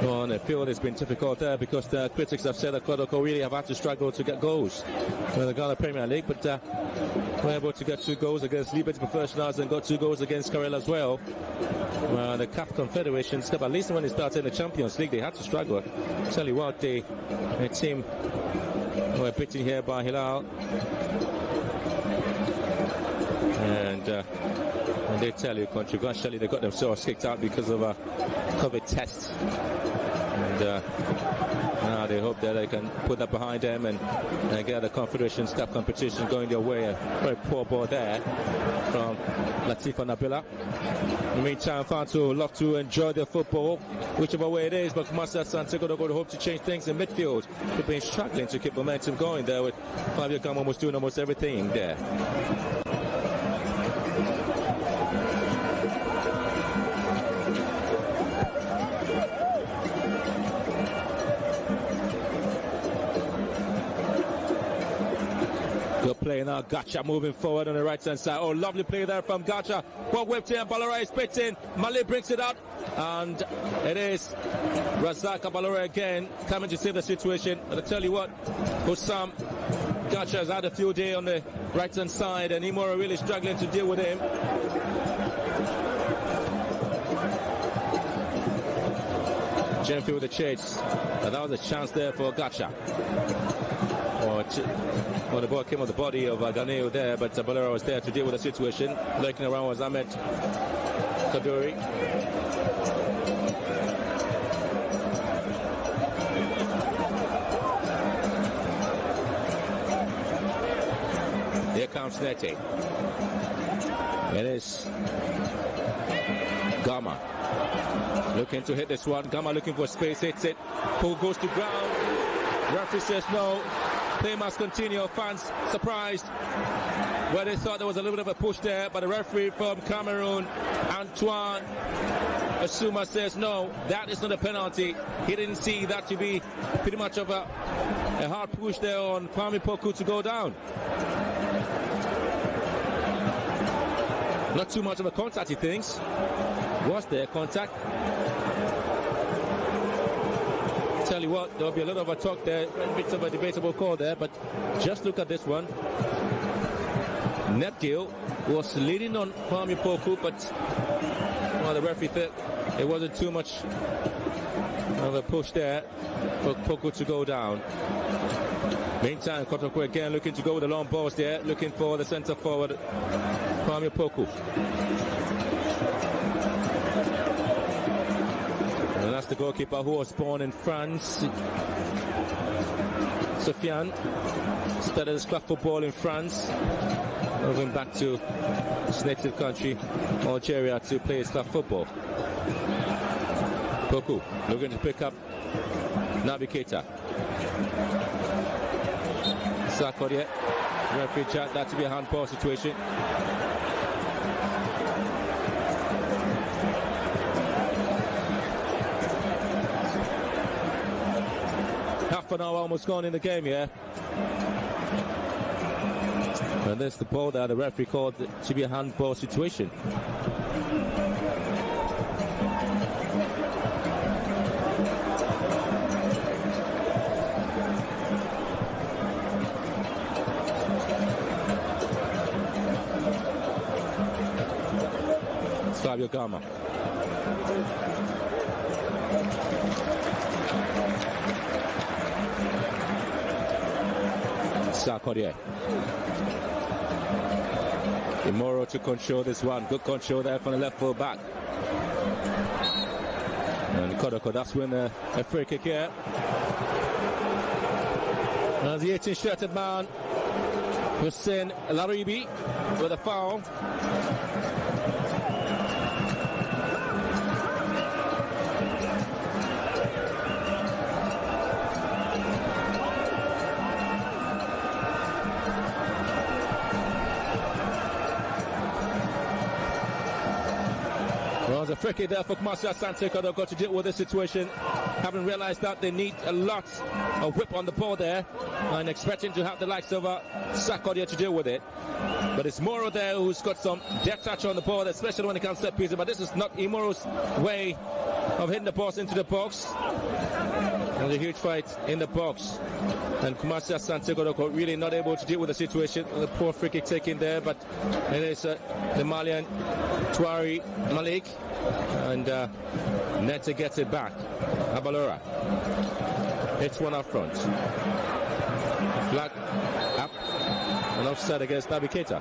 On the field, it's been difficult there because the critics have said that Kotoko really have had to struggle to get goals in the Ghana Premier League, but were able to get 2 goals against Liberty Professionals and got 2 goals against Karel as well. The CAF Confederation Cup, at least when they started in the Champions League, they had to struggle. Tell you what, the team were beaten here by Hilal. And they tell you, controversially, they got themselves kicked out because of a COVID test. And now they hope that they can put that behind them and get the Confederation Cup competition going their way. A very poor ball there from Latifa Nabila. In the meantime, fans who love to enjoy their football, whichever way it is, but Mabashir, Asante Kotoko hope to change things in midfield. They've been struggling to keep momentum going there with Fabio Gama was doing almost everything there. Good play now, Gacha moving forward on the right hand side. Oh, lovely play there from Gacha. Well whipped here, Balora is picked in. Mali brings it out, and it is Razak Balora again coming to save the situation. And I tell you what, Hussam Gacha has had a field day on the right hand side, and Imora really struggling to deal with him. Gently with the chase, and that was a chance there for Gacha. Well, the ball came on the body of Ganeo there, but Balera was there to deal with the situation. Lurking around was Ahmed Kaduri. Here comes Nete. It is Gama looking to hit this one. Gama looking for space, hits it. Pull goes to ground. Referee says no. Play must continue. Fans surprised where they thought there was a little bit of a push there, but the referee from Cameroon, Antoine Asuma, says no, that is not a penalty. He didn't see that to be pretty much of a hard push there on Kwame Poku to go down. Not too much of a contact, he thinks. Was there contact? Tell you what, there'll be a lot of a talk there, a bit of a debatable call there, but just look at this one. Netgill was leading on Kwame Poku, but the referee thought it wasn't too much of a push there for Poku to go down. Meantime, Kotoko again looking to go with the long balls there, looking for the centre forward, Kwame Poku. And that's the goalkeeper who was born in France. Sofiane started his club football in France, moving back to his native country, Algeria, to play his club football. Poku looking to pick up Naby Keita. Sarkodie, referee chat that to be a handball situation. Half an hour almost gone in the game here. And there's the ball that the referee called to be a handball situation. Fabio Gama. Sarkodie. Imoro to control this one. Good control there from the left full back. And Kotoko, that's when a free kick here. And the 18-shirted man, Hussein Laribi, with a foul. free kick there for Mabashir Asante Kotoko to deal with the situation. Having realized that they need a lot of whip on the ball there and expecting to have the likes of Sarkodie to deal with it. But it's Moro there who's got some death touch on the ball, especially when it comes to set pieces. But this is not Imoro's way of hitting the balls into the box. And a huge fight in the box. And Mabashir Asante Kotoko really not able to deal with the situation. The poor free kick taken there, but it is the Malian Tuari Malik. And Nete gets it back. Abalora. It's one up front. Flag up. And offside against Naby Keita.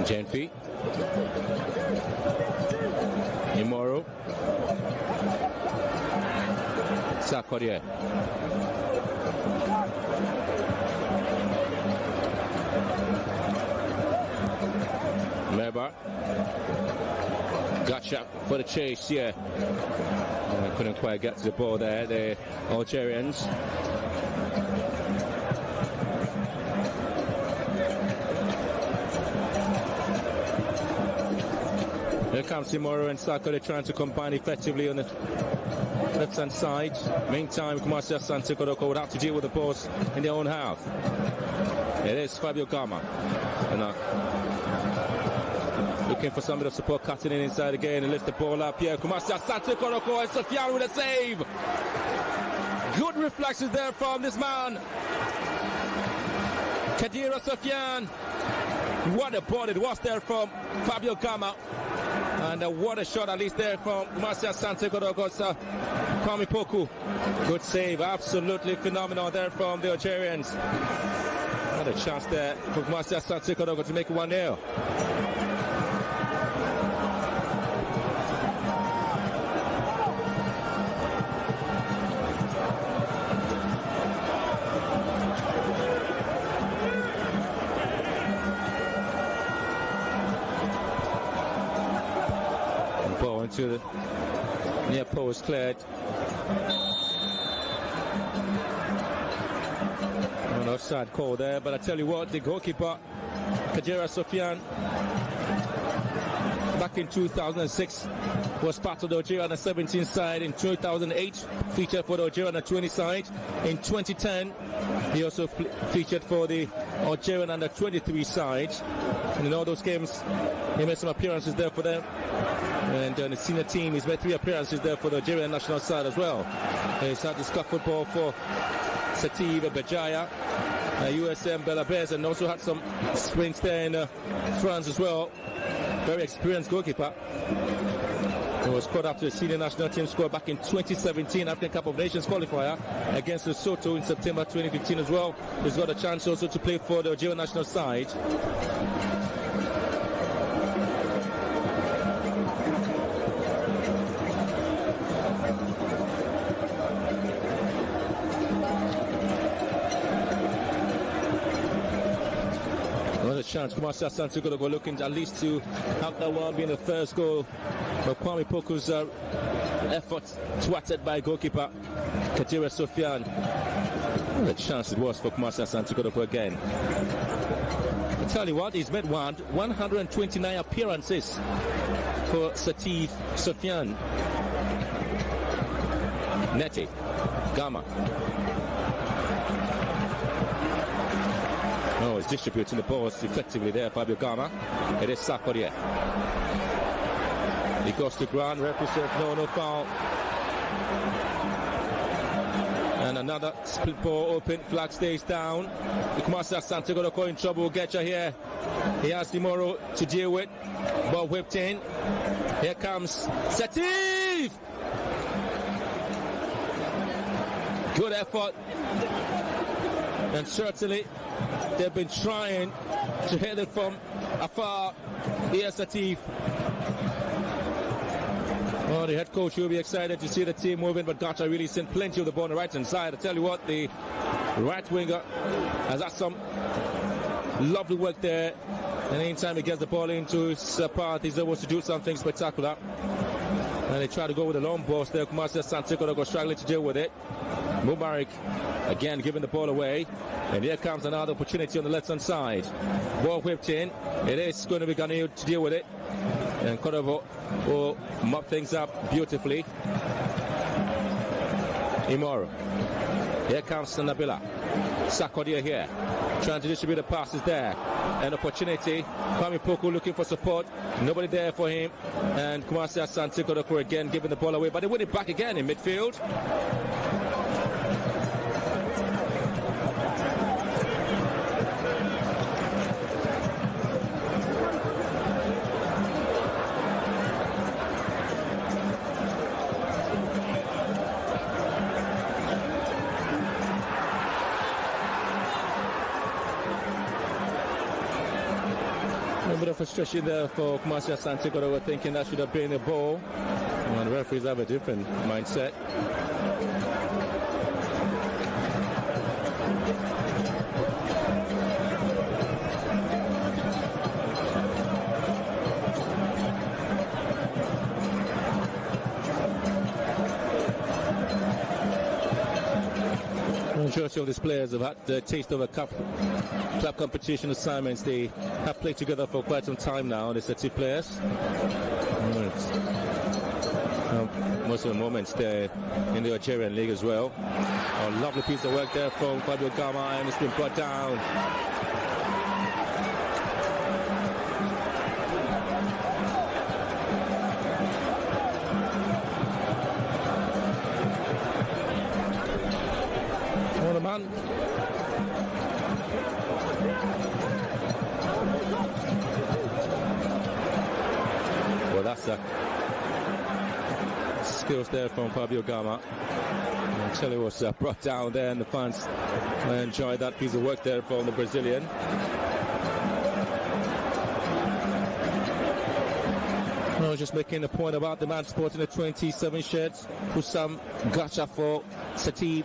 Genfi, Imoro, Sarkodie, Meba, gotcha for the chase here. Couldn't quite get to the ball there, the Algerians. Here comes Imoro and Sarkodie trying to combine effectively on the left-hand side. Meantime, Mabashir Asante Kotoko would have to deal with the balls in their own half. It is Fabio Gama. And, looking for some bit of support, cutting in inside again and lift the ball up here. Mabashir Asante Kotoko and Sofiane with a save. Good reflexes there from this man. Kadira Sofiane. What a ball it was there from Fabio Gama. And what a shot at least there from Mabashir Asante Kotoko. Kwame Poku. Good save. Absolutely phenomenal there from the Algerians. What a chance there for Mabashir Asante Kotoko to make 1-0. To the near post cleared. An offside call there, but I tell you what, the goalkeeper Kadira Sofiane back in 2006 was part of the Algeria under 17 side. In 2008 featured for the Algeria under 20 side. In 2010 he also featured for the Algerian under 23 side, and in all those games he made some appearances there for them. And in the senior team, he's made 3 appearances there for the Algerian national side as well. He's had this cup football for Sطيف, Bejaya, USM Belabez, and also had some sprints there in France as well. Very experienced goalkeeper. He was called up to the senior national team squad back in 2017 African Cup of Nations qualifier against Lesotho in September 2015 as well. He's got a chance also to play for the Algerian national side. Chance Mabashir Asante Kotoko looking at least to have that one being the first goal of Kwame Poku's effort thwarted by goalkeeper Kadira Sofiane. What a chance it was for Mabashir Asante Kotoko again. I tell you what, he's made 129 appearances for Sطيف. Sofiane, Nete, Gama. Oh, he's distributing the balls effectively there, Fabio Gama. It is Sarkodie. He goes to ground, referee says no foul. And another split ball open, flag stays down. Mabashir Asante Kotoko in trouble, Getcha here. He has Imoro to deal with. Ball whipped in. Here comes Sطيف! Good effort And certainly they've been trying to hit it from afar. Here's Sطيف. Well, the head coach will be excited to see the team moving, but Gacha really sent plenty of the ball on the right hand side. I tell you what, the right winger has had some lovely work there. And anytime he gets the ball into his path, he's able to do something spectacular. And they try to go with the long balls there. Mebashir Asante Kotoko struggling to deal with it. Mubarak again giving the ball away. And here comes another opportunity on the left hand side. Ball whipped in. It is going to be Ghanaian to deal with it. And Kotoko will mop things up beautifully. Imoro. Here comes Nabila. Sakodia here. Trying to distribute the passes there. An opportunity. Kwame Poku looking for support. Nobody there for him. And Mebashir Asante Kotoko again giving the ball away. But they win it back again in midfield. A bit of frustration there for Mebashir Asante Kotoko, thinking that should have been a ball. And the referees have a different mindset. Majority of these players have had the taste of a club competition assignments. They have played together for quite some time now, the Sطيف players. Most of the moments there in the Algerian league as well. A lovely piece of work there from Fabio Gama, and it's been brought down. Man. Well, that's a skills there from Fabio Gama. And Chile was brought down there, and the fans enjoyed that piece of work there from the Brazilian. I was just making a point about the man sporting the 27 shirts. Hussam Gacha for Sطيف.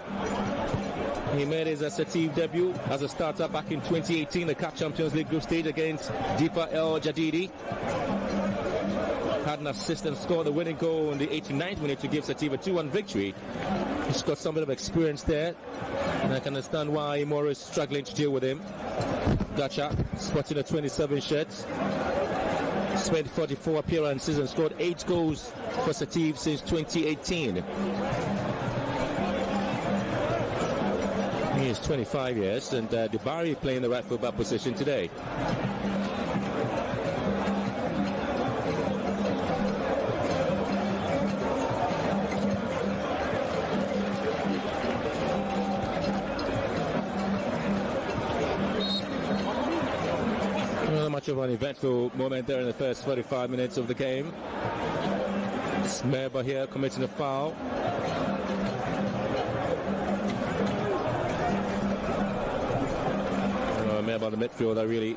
He made his Sطيf debut as a starter back in 2018, the CAF Champions League group stage against Difa El Jadidi. Had an assist and scored the winning goal in the 89th minute to give Sطيf a 2-1 victory. He's got some bit of experience there, and I can understand why Imoro is struggling to deal with him. Gacha, sporting the 27 shirts. Spent 44 appearances and scored 8 goals for Sطيf since 2018. He is 25 years, and Debari playing the right fullback position today. Not much of an eventful moment there in the first 45 minutes of the game. Smeba here committing a foul. About the midfielder really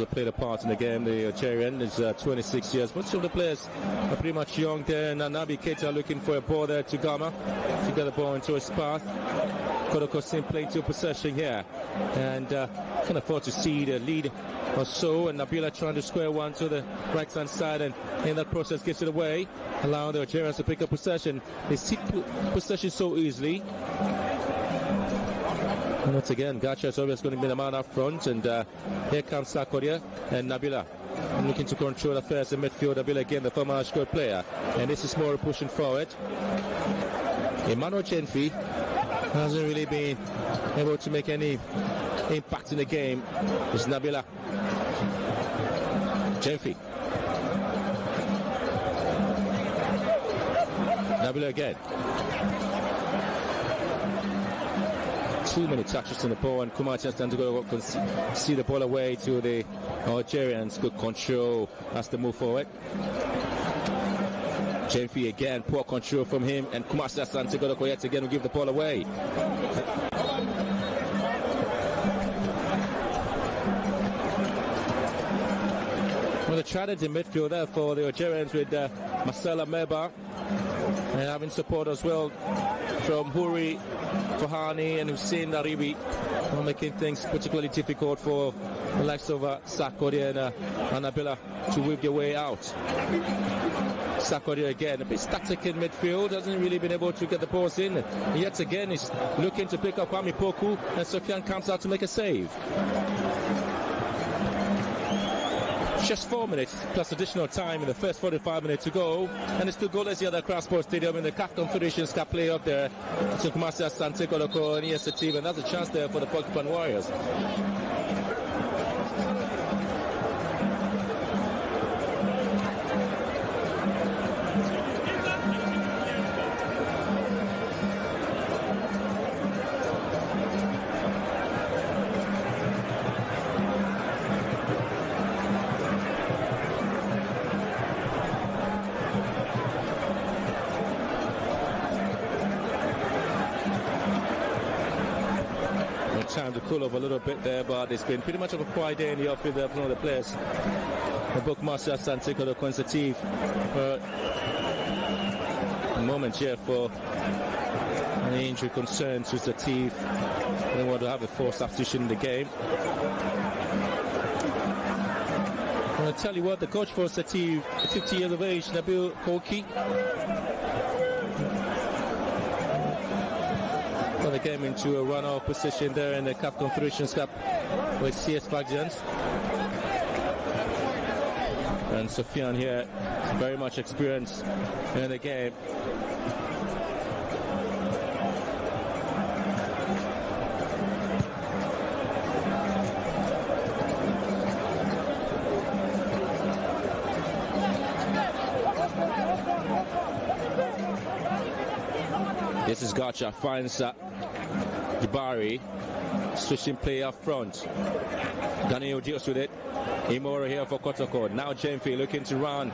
played a part in the game. The Algerian is 26 years. Most of the players are pretty much young there. And Nabi Keita looking for a ball there to Gama to get the ball into his path. Kotoko seems playing to possession here, and can afford to see the lead or so. And Nabila trying to square one to the right hand side, and in that process gives it away, allowing the Algerians to pick up possession. They see possession so easily. Once again, Gacha is always going to be the man up front, and here comes Sakodia and Nabila looking to control affairs in midfield. Nabila again, the former Ashkot player, and this is more pushing forward. Emmanuel Chenfi hasn't really been able to make any impact in the game. It's Nabila. Chenfi. Nabila again. Too many touches on the ball, and Kumar just to go see the ball away to the Algerians. Good control as they move forward. Chenfi again, poor control from him, and Mebashir Asante Kotoko yet again will give the ball away. Well, the challenge in midfield there for the Algerians with Marcela Meba and having support as well from Huri, Fahani and Hussein Naribi, making things particularly difficult for the likes of Sakori and Nabila to weave their way out. Sakori again, a bit static in midfield, hasn't really been able to get the balls in. And yet again, he's looking to pick up Kwame Poku, and Sofiane comes out to make a save. Just 4 minutes plus additional time in the first 45 minutes to go, and it's still goalless here at the Crown Sports Stadium in the CAF Confederations Cup playoff there between Mubashir Asante Kotoko and ESS VS, and that's a chance there for the Porcupine Warriors. Time to cool off a little bit there, but it's been pretty much of a quiet day in the outfield there from all the players. The Mubashir Asante Kotoko and Sطيف. A moment here for any injury concerns to Sطيف. They want to have a forced substitution in the game. I'll tell you what, the coach for Sطيf, 50 years of age, Nabil Koki. They came into a run-off position there in the CAF Confederations Cup with CS Fagians. And Sofiane here, very much experienced in the game. This is Gacha, finds Jabari, switching play up front. Daniel deals with it. Imora here for Kotoko. Now Jenfi looking to run.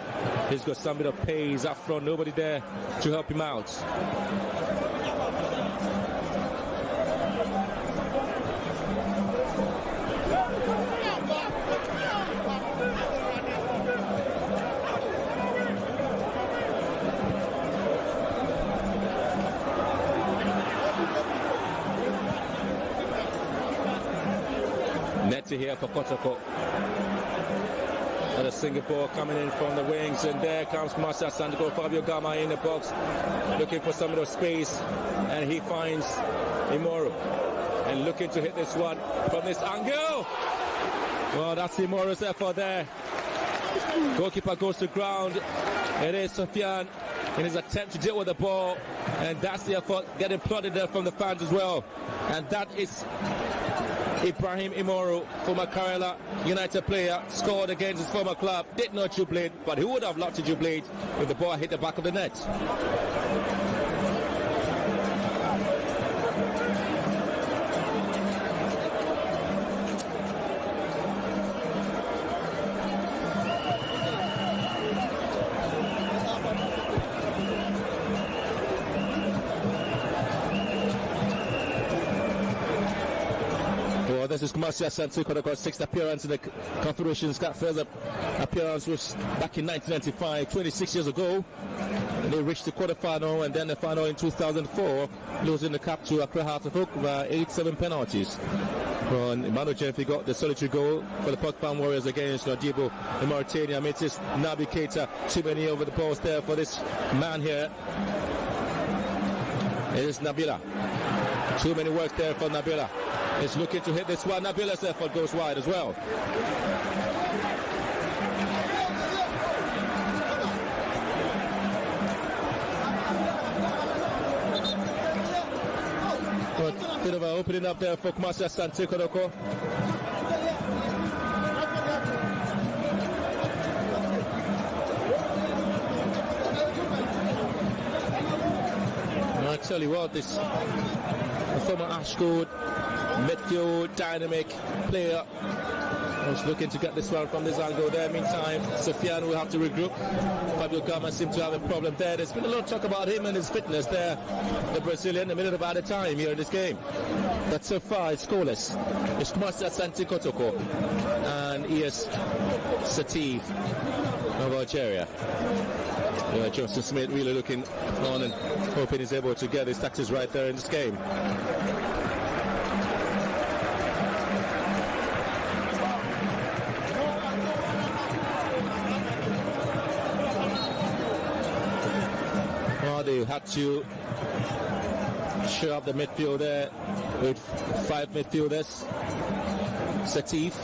He's got some bit of pace up front. Nobody there to help him out. Here for Kotoko. And a Singapore coming in from the wings, and there comes Mubashir Asante Kotoko. Fabio Gama in the box, looking for some of the space, and he finds Imoru, and looking to hit this one from this angle. Well, that's Imoru's effort there. Goalkeeper goes to ground. It is Sofiane in his attempt to deal with the ball, and that's the effort getting applauded there from the fans as well. And that is Ibrahim Imoru, former Kerala United player, scored against his former club, did not jubilate, but he would have loved to jubilate if the ball hit the back of the net. This is Mubashir Asante Kotoko's sixth appearance in the Confederations Cup. First appearance was back in 1995, 26 years ago. And they reached the quarterfinal and then the final in 2004, losing the cup to Accra Heart of Oak by 8-7 penalties. When Emmanuel Jenfi got the solitary goal for the Porcupine Warriors against Nadibo in Mauritania. Amidst Nabi Keita, too many over the balls there for this man here. It is Nabila. Too many work there for Nabila. Is looking to hit this one. Nabila's effort goes wide as well. But bit of an opening up there for Mubashir Asante Kotoko. I tell you what, this former Ashford midfield dynamic player was looking to get this one from this angle there. Meantime, Sofiane will have to regroup. Fabio Gama seems to have a problem there. There's been a lot of talk about him and his fitness there. The Brazilian, a minute about a time here in this game. But so far, it's scoreless. It's Mubashir Asante Kotoko. and ES Sطíf of Algeria. Joseph Smith really looking on and hoping he's able to get his tactics right there in this game. They had to show up the midfield there with 5 midfielders. Sطíf,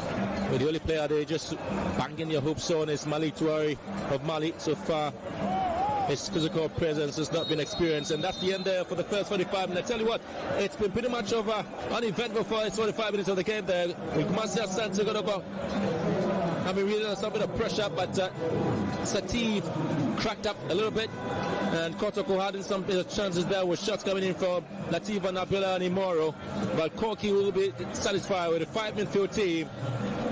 but the only player they just banging your hopes on is Malik Touari of Mali. So far, his physical presence has not been experienced, and that's the end there for the first 45 minutes. I tell you what, it's been pretty much of uneventful for the 45 minutes of the game there. With Mabashir Asante Kotoko, I mean, really some bit of pressure, but Sطíf cracked up a little bit, and Kotoko had some chances there with shots coming in from Latifa Nabila and Imoro, but Corky will be satisfied with a 5 midfield team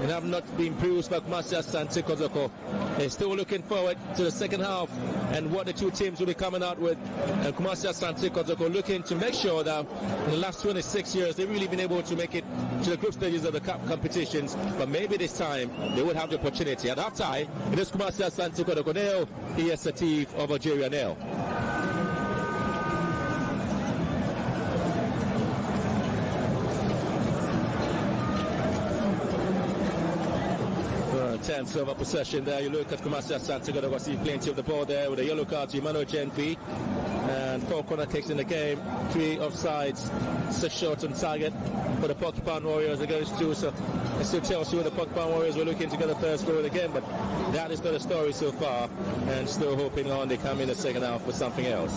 and have not been bruised by Mabashir Asante Kotoko. They're still looking forward to the second half and what the two teams will be coming out with, and Mabashir Asante Kotoko looking to make sure that in the last 26 years they've really been able to make it to the group stages of the cup competitions, but maybe this time they would have the opportunity. At half time, it is Mabashir Asante Kotoko nil, ES Sطíf of Algeria nil. Tense over possession there. You look at Mabashir Asante Kotoko, see plenty of the ball there with a yellow card to Washantí, and 4 corner kicks in the game, 3 offsides, 6 shots on target for the Porcupine Warriors against 2. So it still tells you the Porcupine Warriors were looking to get the first goal of the game, but that is not the story so far, and still hoping on they come in the second half with something else.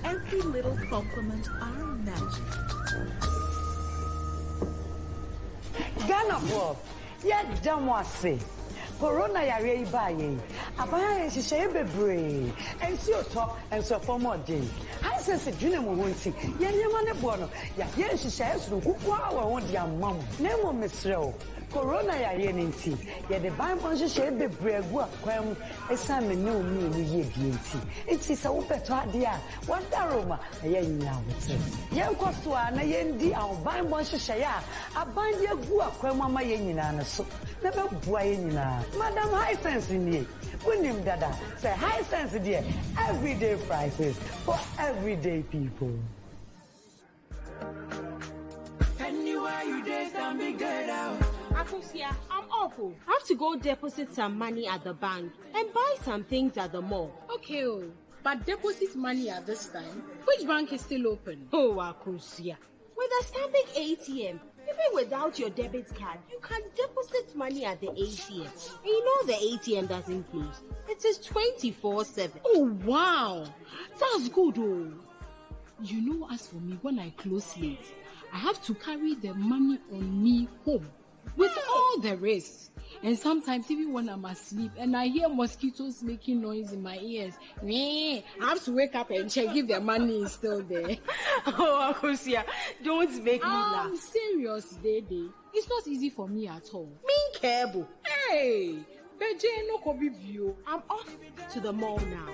Every little compliment are magic. Ghana Bob, yet damn was say. Corona yare baye. Abaya she bebre. And see top and so for more day. I sense a junior won't see. Yan bono. Ya she shares who want their mom. Nemo Miss Corona yare ninti. Ya the Bible she bebre go kwam esame no me no ye bienti. It is a better idea. What aroma ayen ya wote. Yan kwaswa na yendi our Bible she share. Abanya go kwam mama yen nyina so. Never boy Madam High Sense in here. Winim Dada say High Sense there. Everyday prices for everyday people. Anywhere you dare, stand big get out. Akusia, I'm awful. I have to go deposit some money at the bank and buy some things at the mall. Okay, but deposit money at this time. Which bank is still open? Oh, Akusia. With a Stanbic ATM, even without your debit card, you can deposit money at the ATM. And you know the ATM doesn't close. It is 24/7. Oh, wow. That's good, oh. You know, as for me, when I close late, I have to carry the money on me home with all the rest. And sometimes even when I'm asleep and I hear mosquitoes making noise in my ears, I have to wake up and check if the money is still there. Oh, Akusia, don't make me laugh. I'm serious, Dede. It's not easy for me at all. Me cable. Hey, Beje no kobi view. I'm off to the mall now.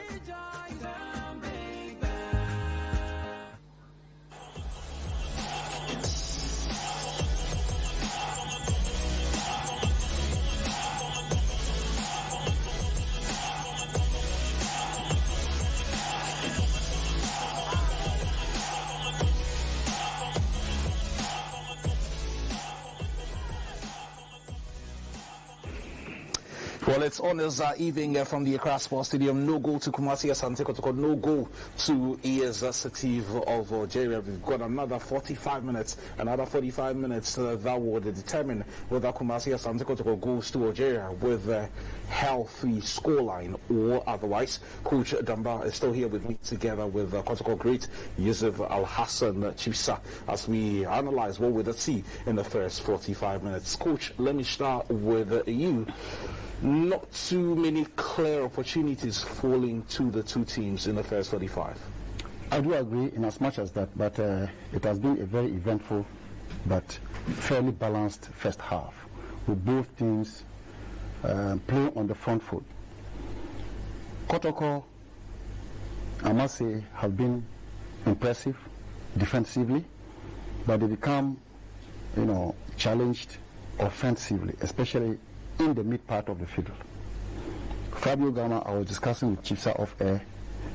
Well, it's honors evening from the Accra Sports Stadium. No goal to Kumasi Asante Kotoko, no goal to ESS Sطيف of Algeria. We've got another 45 minutes. Another 45 minutes that would determine whether Kumasi Asante Kotoko goes to Algeria with a healthy scoreline or otherwise. Coach Damba is still here with me together with Kotoko great Yusuf Al-Hassan Chibsa as we analyze what we did see in the first 45 minutes. Coach, let me start with you. Not too many clear opportunities falling to the two teams in the first 45. I do agree in as much as that, but it has been a very eventful but fairly balanced first half, with both teams playing on the front foot. Kotoko, I must say, have been impressive defensively, but they become, challenged offensively, especially in the mid part of the field. Fabio Gama, I was discussing with Chipsa off air,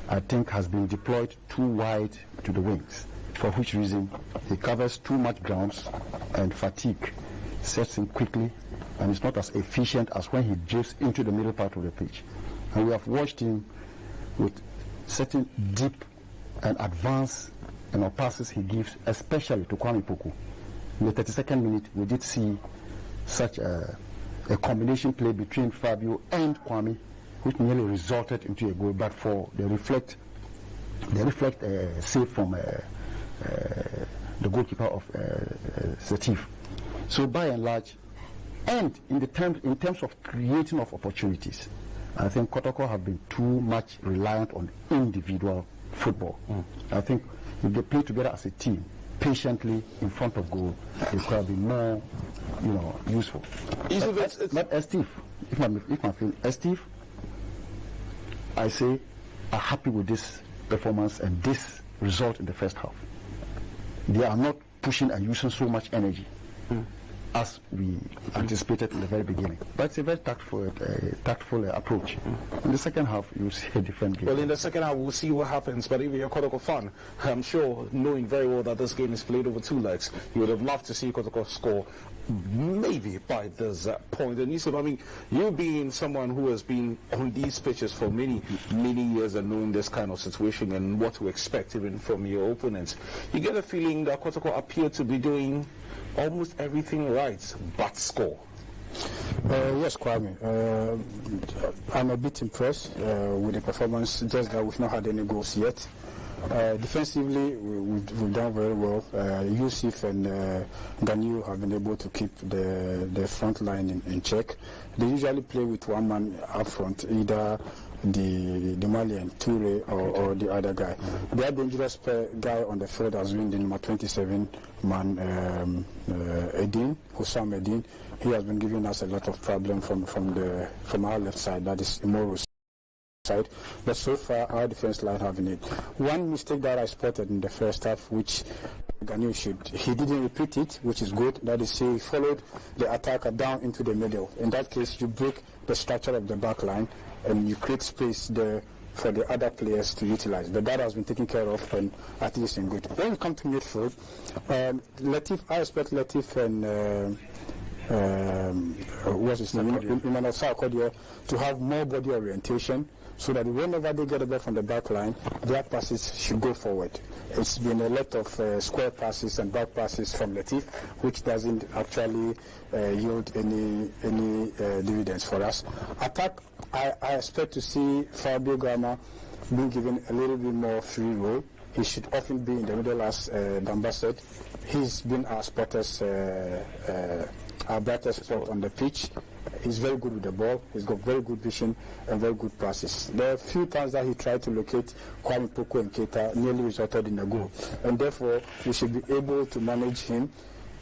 I think has been deployed too wide to the wings, for which reason he covers too much grounds and fatigue sets in quickly and is not as efficient as when he drifts into the middle part of the pitch. And we have watched him with certain deep and advanced passes he gives, especially to Kwame Poku. In the 32nd minute, we did see such a combination play between Fabio and Kwame, which nearly resulted into a goal, but for the reflect save from the goalkeeper of Sطيف. So by and large, and in terms of creating of opportunities, I think Kotoko have been too much reliant on individual football. I think if they play together as a team, patiently in front of goal, it could have been more, useful. But Sطيف, if I feel Sطيf, I say, are happy with this performance and this result in the first half. They are not pushing and using so much energy as we anticipated in the very beginning. But it's a very tactful approach. In the second half, you'll see a different game. Well, in the second half, we'll see what happens. But if you're a Kotoko fan, I'm sure, knowing very well that this game is played over two legs, you would have loved to see Kotoko score maybe by this point. And Yusuf, you being someone who has been on these pitches for many, many years and knowing this kind of situation and what to expect even from your opponents, you get a feeling that Kotoko appear to be doing almost everything right but score. Yes, Kwame. I'm a bit impressed with the performance, just that we've not had any goals yet. Defensively, we've done very well. Yusuf and Ganyu have been able to keep the front line in check. They usually play with one man up front, either the Malian Toure or the other guy. The other dangerous guy on the field has been the number 27 man, Hussam Edin. He has been giving us a lot of problem from our left side, that is Imoro's side. But so far, our defense line having it. One mistake that I spotted in the first half, which he didn't repeat it, which is good. That is, he followed the attacker down into the middle. In that case, you break the structure of the back line and you create space there for the other players to utilize. But that has been taken care of, and I think it's in good. When we come to midfield, I expect Latif and what's his name, Emmanuel Sarkodie, to have more body orientation, so that whenever they get a ball from the back line, their passes should go forward. It's been a lot of square passes and back passes from Latif, which doesn't actually yield any dividends for us. Attack, I expect to see Fabio Gama being given a little bit more free role. He should often be in the middle, as Damba said. He's been our brightest spot on the pitch. He's very good with the ball. He's got very good vision and very good passes. There are a few times that he tried to locate Kwame Poku and Keita, nearly resulted in a goal. And therefore, we should be able to manage him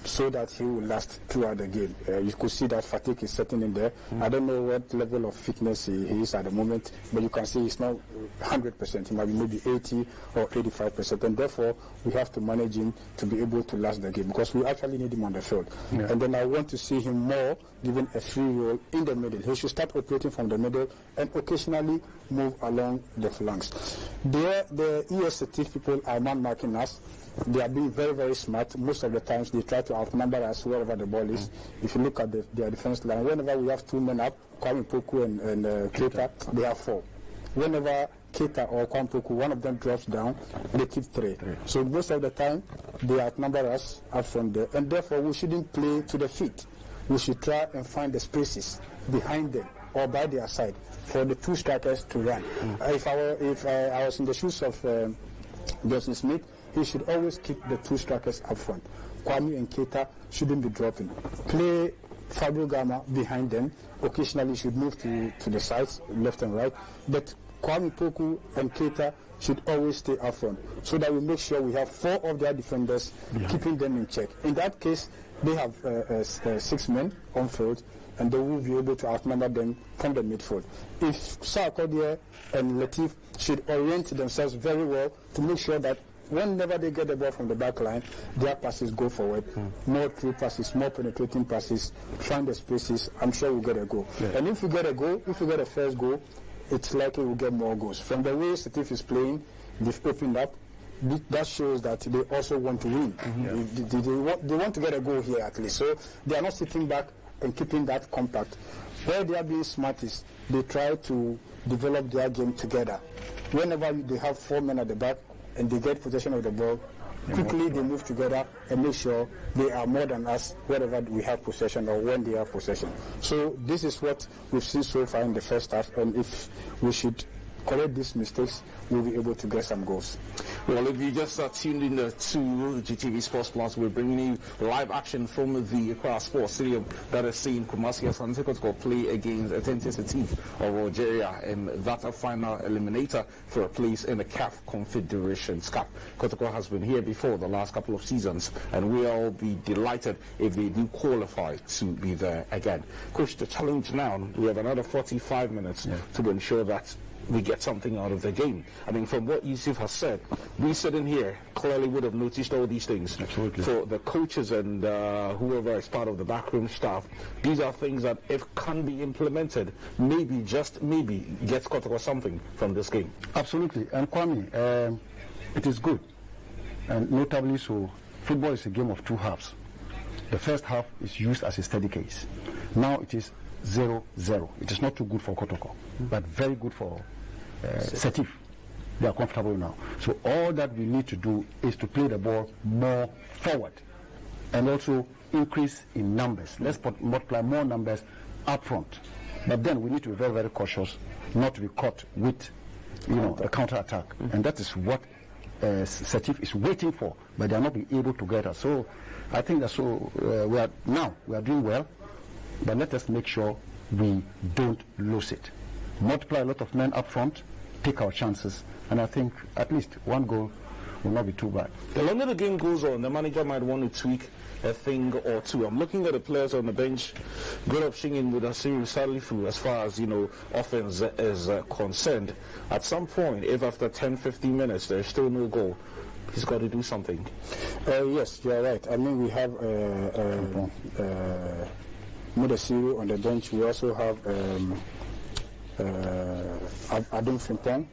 so that he will last throughout the game. You could see that fatigue is setting in there. I don't know what level of fitness he is at the moment, but you can see he's not 100%. He might be maybe 80 or 85%, and therefore we have to manage him to be able to last the game, because we actually need him on the field. And then I want to see him more given a free role in the middle. He should start operating from the middle and occasionally move along the flanks. The ES Sطيف people are man-marking us. They are being very, very smart. Most of the times they try to outnumber us wherever the ball is. If you look at their defense line, whenever we have two men up, Kwame Poku and Keita, they have 4. Whenever Keita or Kwame Poku, one of them drops down, they keep 3. So most of the time, they outnumber us up from there, and therefore we shouldn't play to the feet. We should try and find the spaces behind them or by their side for the 2 strikers to run. If I was in the shoes of Justin Smith, he should always keep the 2 strikers up front. Kwame and Keita shouldn't be dropping. Play Fabio Gama behind them. Occasionally he should move to the sides, left and right. But Kwame Poku and Keita should always stay up front so that we make sure we have 4 of their defenders keeping them in check. In that case, they have 6 men on field, and they will be able to outnumber them from the midfield. If Sarkodie and Latif should orient themselves very well to make sure that whenever they get the ball from the back line, their passes go forward. More through passes, more penetrating passes, find the spaces, I'm sure we'll get a goal. And if we get a goal, if we get a first goal, it's likely we'll get more goals. From the way Sطيف is playing, they've opened up. That shows that they also want to win. They want to get a goal here at least. So they are not sitting back and keeping that compact. Where they are being smart is they try to develop their game together. Whenever they have 4 men at the back and they get possession of the ball, quickly they move together and make sure they are more than us wherever we have possession or when they have possession. So this is what we've seen so far in the first half, and if we should correct these mistakes, we'll be able to get some goals. Well, if you just tuned in to GTV Sports Plus, we're bringing you live action from the Accra Sports Stadium that is seeing Kumasi Asante Kotoko play against Asante Sطيف of Algeria, and that's a final eliminator for a place in the CAF Confederations Cup. Kotoko has been here before the last couple of seasons, and we'll all be delighted if they do qualify to be there again. Coach, the challenge now, we have another 45 minutes to ensure that we get something out of the game. I mean, from what Yusuf has said, we sitting here clearly would have noticed all these things. Absolutely. For the coaches and whoever is part of the backroom staff, these are things that, if can be implemented, maybe, just maybe, gets Kotoko something from this game. Absolutely. And Kwame, it is good. And notably so, football is a game of 2 halves. The first half is used as a steady case. Now it is 0-0. It is not too good for Kotoko, but very good for Sطيف. They are comfortable now. So all that we need to do is to play the ball more forward and also increase in numbers. Let's multiply more numbers up front. But then we need to be very, very cautious not to be caught with, a counter-attack. And that is what Sطيf is waiting for, but they are not being able to get us. So I think that we are doing well, but let us make sure we don't lose it. Multiply a lot of men up front, take our chances, and I think at least 1 goal will not be too bad. The longer the game goes on, the manager might want to tweak a thing or two. I'm looking at the players on the bench. Good option in with Asiru Salifu as far as, offense is concerned. At some point, if after 10-15 minutes there's still no goal, he's got to do something. Yes, you're right. I mean, we have Mudasiru on the bench. We also have Adum Frimpong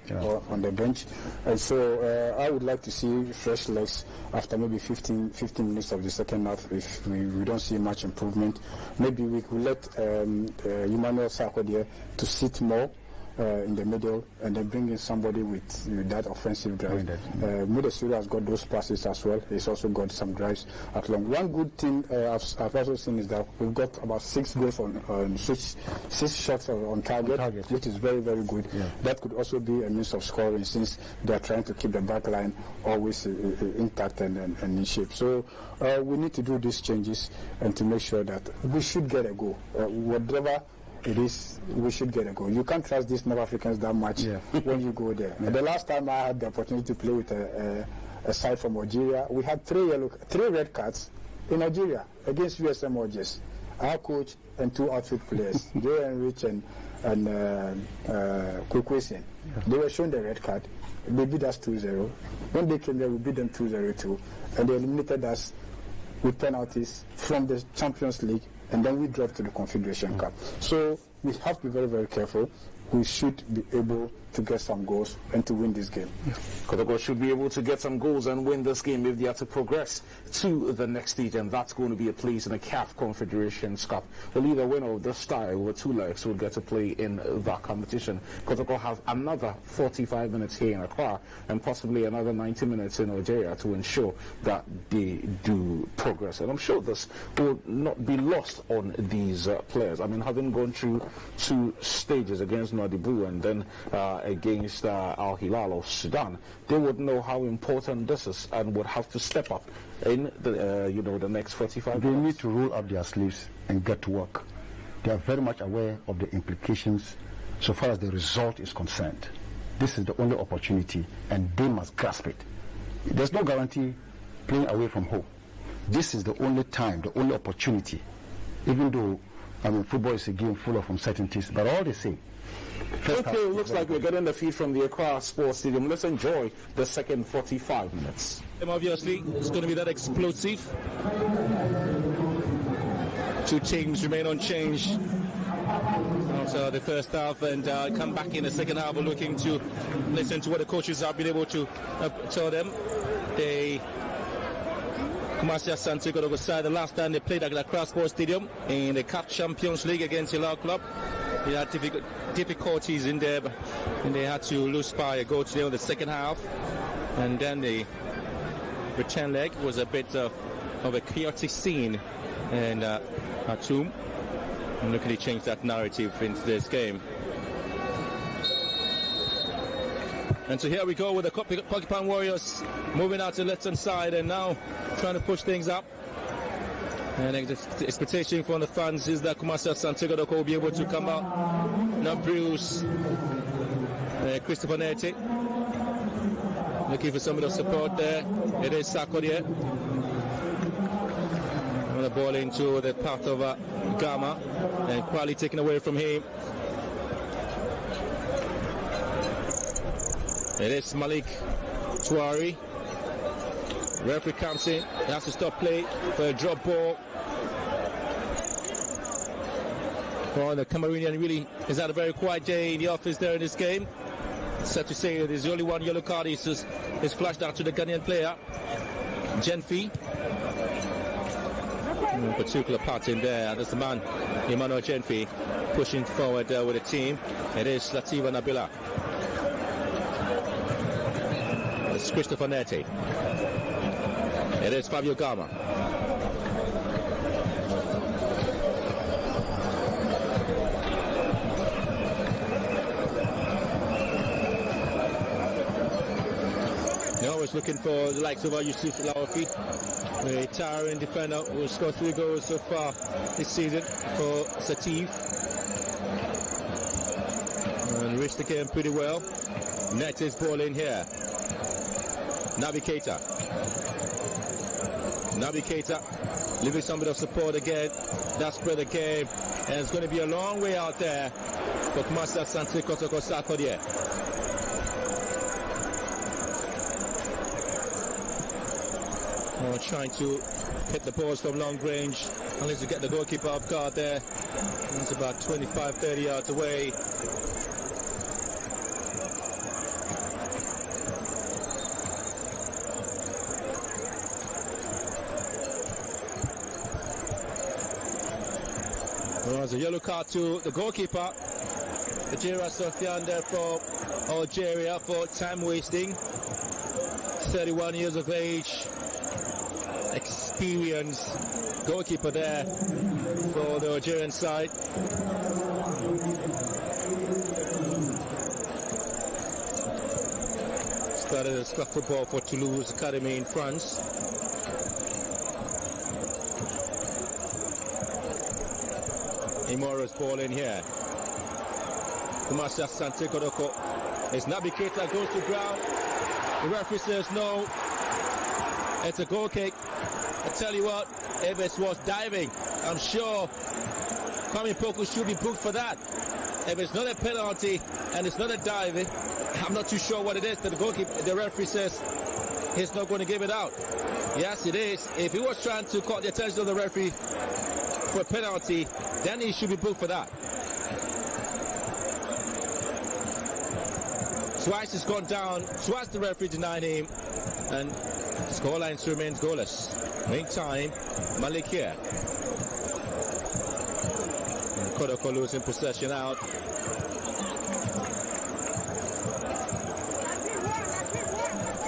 on the bench. And so I would like to see fresh legs after maybe 15 minutes of the second half. If we don't see much improvement, maybe we could let Emmanuel Sarkodie to sit more in the middle and then bring in somebody with that offensive drive. Mudasiru has got those passes as well. He's also got some drives at long. One good thing I've also seen is that we've got about 6 goals on 6 shots on target, which is very, very good. That could also be a means of scoring since they are trying to keep the back line always intact and in shape. So we need to do these changes and to make sure that we should get a goal. Whatever it is, we should get a goal. You can't trust these North Africans that much when you go there. The last time I had the opportunity to play with a side from Algeria, we had 3 red cards in Algeria against USM Algiers. Our coach and 2 outfield players, Joe Enrich and Kukwesian. They were shown the red card. They beat us 2-0. When they came there, we beat them 2-0 too. And they eliminated us with penalties from the Champions League, and then we dropped to the Confederation Cup. So we have to be very, very careful. We should be able to get some goals and to win this game. Kotoko should be able to get some goals and win this game if they are to progress to the next stage, and that's going to be a place in the CAF Confederations Cup. Well, either winner of this tie over 2 legs will get to play in that competition. Kotoko has another 45 minutes here in Accra and possibly another 90 minutes in Algeria to ensure that they do progress. And I'm sure this will not be lost on these players. I mean, having gone through 2 stages against Nouadhibou and then against Al Hilal of Sudan, they would know how important this is and would have to step up in the the next 45 minutes. They need to roll up their sleeves and get to work. They are very much aware of the implications so far as the result is concerned. This is the only opportunity and they must grasp it. There's no guarantee playing away from home. This is the only time, the only opportunity, even though football is a game full of uncertainties, but all they say. Okay, it looks like we're getting the feed from the Accra Sports Stadium. Let's enjoy the second 45 minutes. Obviously, it's going to be that explosive. 2 teams remain unchanged after the first half and come back in the second half. We're looking to listen to what the coaches have been able to tell them. They Asante Kotoko side, the last time they played at the Accra Sports Stadium in the CAF Champions League against Hilal Club, they had difficulties in there, and they had to lose by a goal today in the second half. And then the return leg was a bit of a chaotic scene in Khartoum. And look at he changed that narrative into this game. And so here we go with the Porcupine Warriors moving out to the left-hand side and now trying to push things up. And the expectation from the fans is that Asante Kotoko will be able to come out, not bruise Christopher Nete. Looking for some of the support there. It is Sarkodie. The ball into the path of Gama and Kwali taken away from him. It is Malik Tuari. Referee comes in. He has to stop play for a drop ball. Well, the Cameroonian really has had a very quiet day in the office there in this game. It's sad to say that there's only 1 yellow card is flashed out to the Ghanaian player, Genfi. A particular part in there. That's the man, Emmanuel Genfi, pushing forward with the team. It is Lativa Nabila. It's Christopher Nete. It is Fabio Gama. They're always looking for the likes of Yusuf Lawafi, a towering defender who has scored 3 goals so far this season for Sطиف. And reached the game pretty well. Nete's ball in here. Naby Keita leaving some bit of support again. That spread the game, and it's going to be a long way out there for Asante Kotoko Sarkodie. Trying to hit the balls from long range, unless you get the goalkeeper off guard there. It's about 25-30 yards away. There's a yellow card to the goalkeeper, Ajira Sofian there for Algeria for time wasting. 31 years of age, experienced goalkeeper there for the Algerian side. Started as club football for Toulouse Academy in France. Imoro's ball in here. Asante Kotoko. It's Naby Keita, goes to ground. The referee says no. It's a goal kick. I tell you what, if it was diving, I'm sure Kwame Poku should be booked for that. If it's not a penalty and it's not a diving, I'm not too sure what it is. But the referee says he's not going to give it out. Yes, it is. If he was trying to call the attention of the referee for a penalty, then he should be booked for that. Twice he's gone down, twice the referee denied him, and scoreline remains goalless. Meantime, Malik here. And Kotoko losing possession out.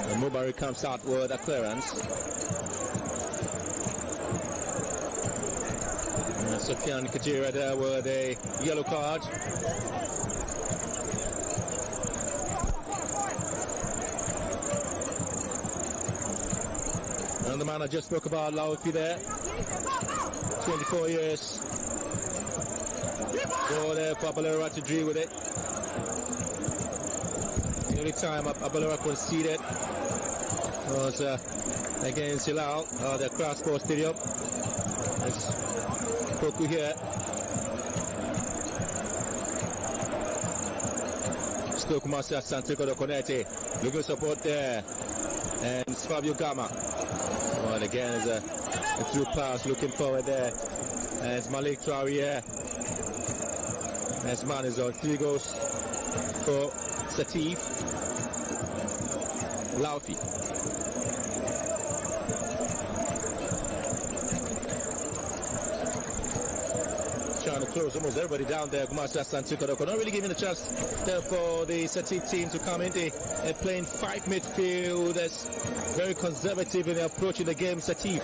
And Mubari comes out with a clearance. And Sufyan Kajira there with a yellow card. And the man I just spoke about, Laufi there, 24 years. Go there for Abalera to deal with it. The only time Abalera conceded was against Hilal, the Cross Sports Stadium. It's Poku here. Still Kumasi Asante Kotoko, looking support there. And it's Fabio Gama. Well, again, is a through pass looking forward there. And it's Malik Traoré. As man is on 3 goals for Sطيف. Laufi. Trying to close almost everybody down there. Kumasi Asante Kotoko not really giving a chance there for the Sطيف team to come in. They're playing 5 midfielders, very conservative in their approach in the game. Sطيf,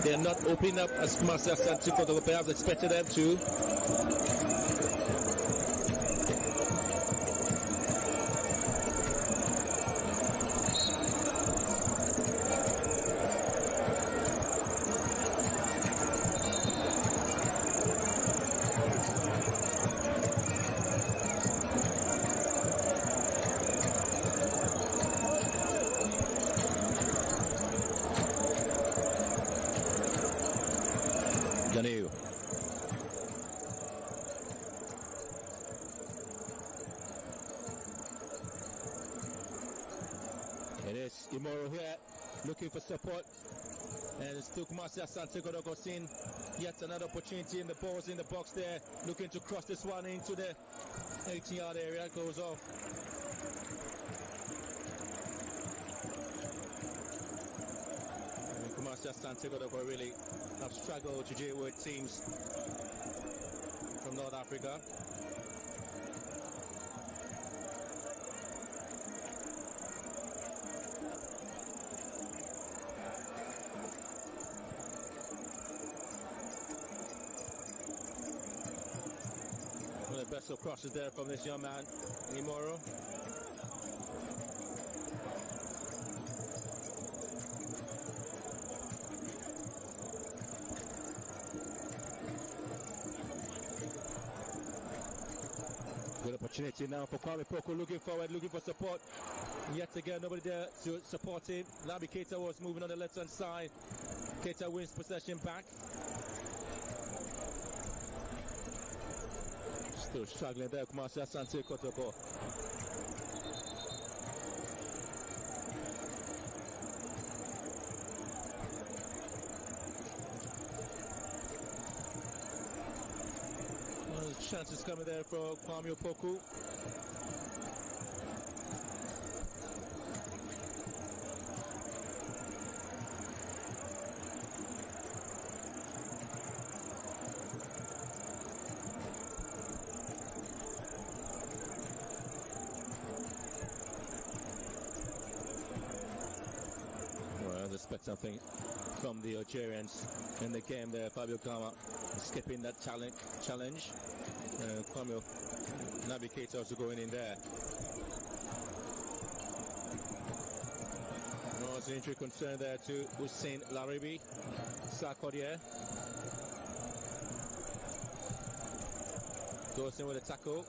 they're not opening up as Kumasi Asante Kotoko perhaps expected them to. Here looking for support, and still Kumasi Asante Kotoko seeing yet another opportunity, in the balls in the box there, looking to cross this one into the 18-yard area. It goes off. And Kumasi Asante Kotoko really have struggled to deal with teams from North Africa. Best of crosses there from this young man, Imoro. Good opportunity now for Kwame Poku, looking forward, looking for support. Yet again, nobody there to support him. Labi Keita was moving on the left-hand side. Keita wins possession back. Still struggling there, Kumasi Asante Kotoko. Well, chances coming there for Kwame Poku. Expect something from the Algerians in the game there. Fabio Gama skipping that challenge. Kwame Navigator also going in there. No injury concern there to Hussein Laribi. Sarkodie goes in with a tackle.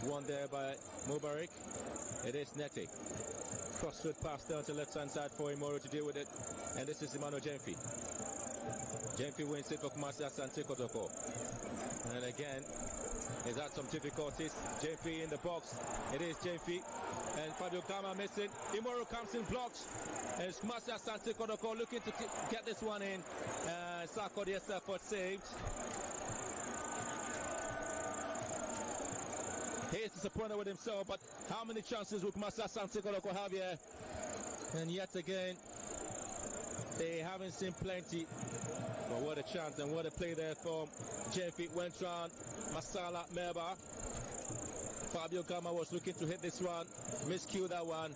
Won there by Mubarak. It is Neti. Crossfoot pass down to the left-hand side for Imoro to deal with it. And this is Emmanuel Jemfi. Jemfi wins it for Kumasi Asante Kotoko. And again, he's had some difficulties. Jemfi in the box. It is Jemfi. And Fabio Gama missing. Imoro comes in, blocks. And it's Kumasi Asante Kotoko looking to get this one in. Sarkodie's effort saved. He is disappointed with himself, but how many chances will Masa Asante Kotoko have here? And yet again, they haven't seen plenty. But what a chance and what a play there from Jeffy. Went round Masala Meba. Fabio Gama was looking to hit this one, miscued that one,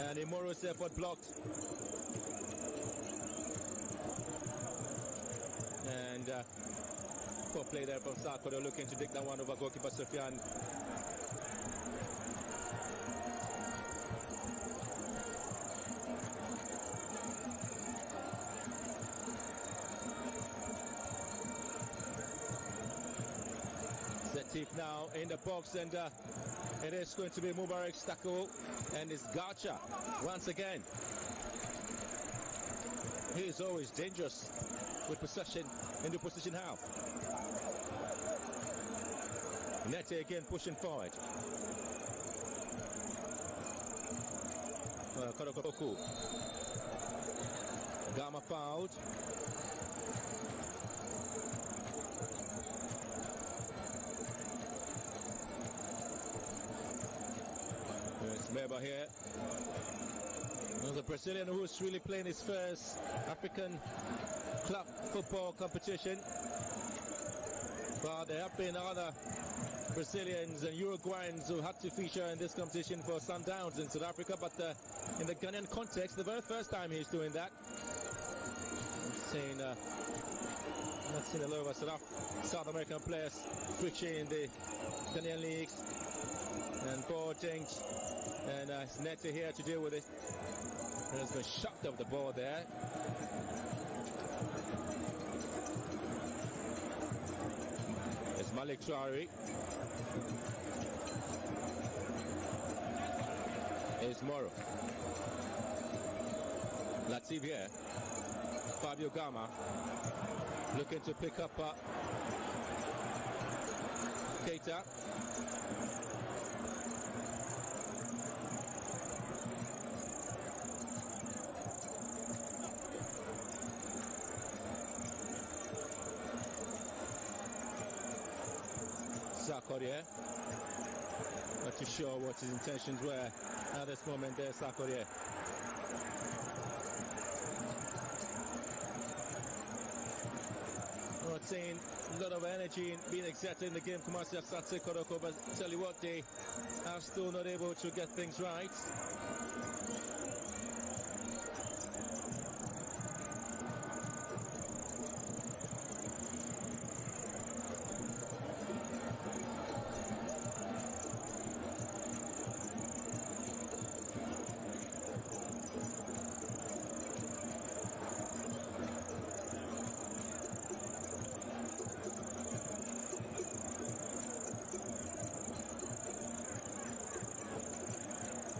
and Imoro's effort blocked. And poor play there from Sako. They're looking to dig that one over goalkeeper Sufyan. Sطيف now in the box, and it is going to be Mubarak's tackle, and it's Gacha once again. He is always dangerous with possession in the position half. Nete again pushing forward. Kotoko. Gama fouled. There's Meba here. The Brazilian who is really playing his first African club football competition. But there have been other Brazilians and Uruguayans who had to feature in this competition for Sundowns in South Africa, but in the Ghanaian context, the very first time he's doing that. Not seen a lot of South American players featuring in the Ghanaian leagues. And ball change, and it's Nete here to deal with it. There's been shocked of the ball there. It's Malik Traore. It's Moro. Latif here. Fabio Gama looking to pick up Keita. Sarkoria, not too sure what his intentions were at this moment there, Sarkoria. Not seeing a lot of energy being exerted in the game, Kumasi Asante Kotoko, but tell you what, they are still not able to get things right.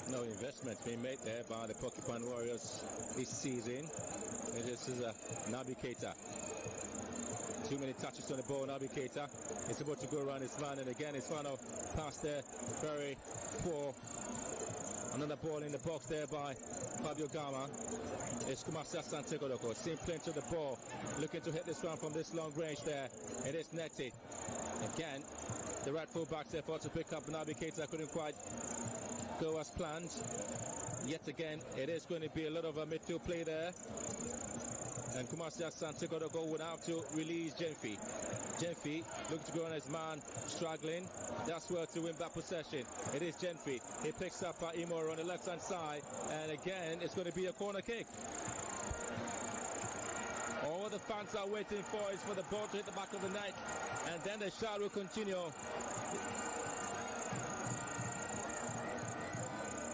No investment being made there by the Porcupine Warriors this season. This is Naby Keita. Too many touches on the ball. Naby Keita is about to go around his man, and again his final pass there, very poor. Another ball in the box there by Fabio Gama. It's Kumasi Asante Kotoko, seeing plenty of the ball, looking to hit this one from this long range there. It is Nete. Again, the right fullback's effort to pick up Naby Keita couldn't quite go as planned. Yet again, it is going to be a lot of a midfield play there. And Kumasi Asante Kotoko would have to release Jemfi. Jemfi looking to go on his man, struggling. That's where to win that possession. It is Jemfi. He picks up Imoro on the left-hand side. And again, it's going to be a corner kick. All the fans are waiting for is for the ball to hit the back of the net. And then the shot will continue.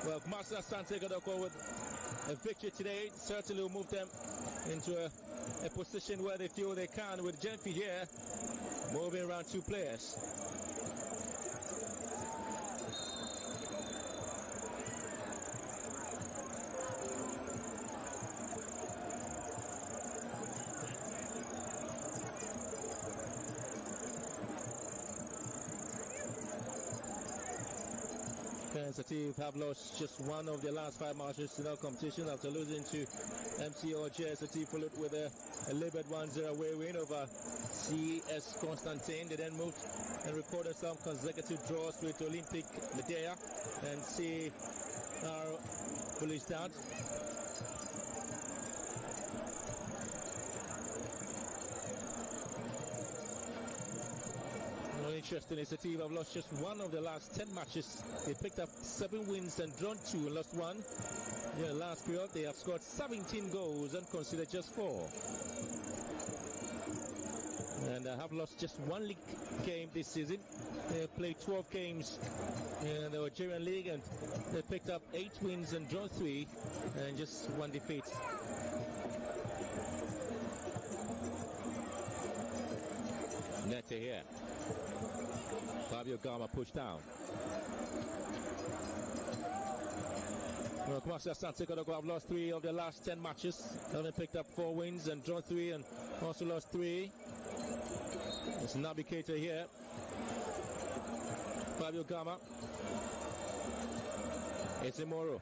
Well, Kumasi Asante Kotoko with a victory today certainly will move them into a position where they feel they can, with Jemfi here moving around two players. Sطيف have lost just one of their last 5 matches in our competition after losing to MCOJ. Sطيf followed with a labored 1-0 away win over CS Constantine. They then moved and recorded some consecutive draws with Olympic Medea and see our police down. Interesting is the team have lost just one of the last 10 matches. They picked up 7 wins and drawn 2 and lost 1. In the last period, they have scored 17 goals and conceded just 4. And have lost just 1 league game this season. They have played 12 games in the Algerian League and they picked up 8 wins and drawn 3 and just 1 defeat. Nete here. Fabio Gama pushed down. Well, Mobashir Asante Kotoko have lost 3 of their last 10 matches. Having picked up 4 wins and drawn 3 and also lost 3. It's Naby Keita here. Fabio Gama. It's Imoro.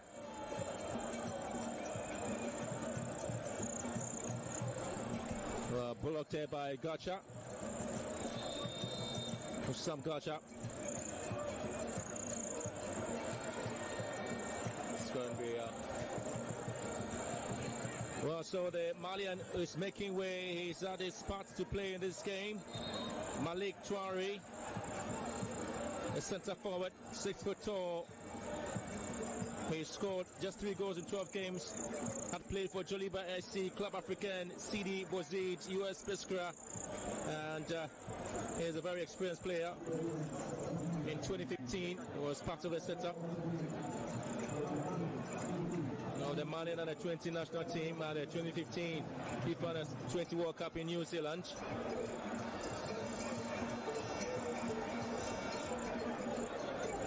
Blocked there by Gacha. Some Gacha. It's going to be well, so the Malian is making way. He's at his spot to play in this game. Malik Touari, a centre forward, 6 foot tall. He scored just 3 goals in 12 games. Had played for Joliba SC, Club Africain, CD Bouzid, US Biskra, and he's a very experienced player. In 2015, he was part of the setup. Now the Malian under 20 national team at the 2015 FIFA 20 World Cup in New Zealand.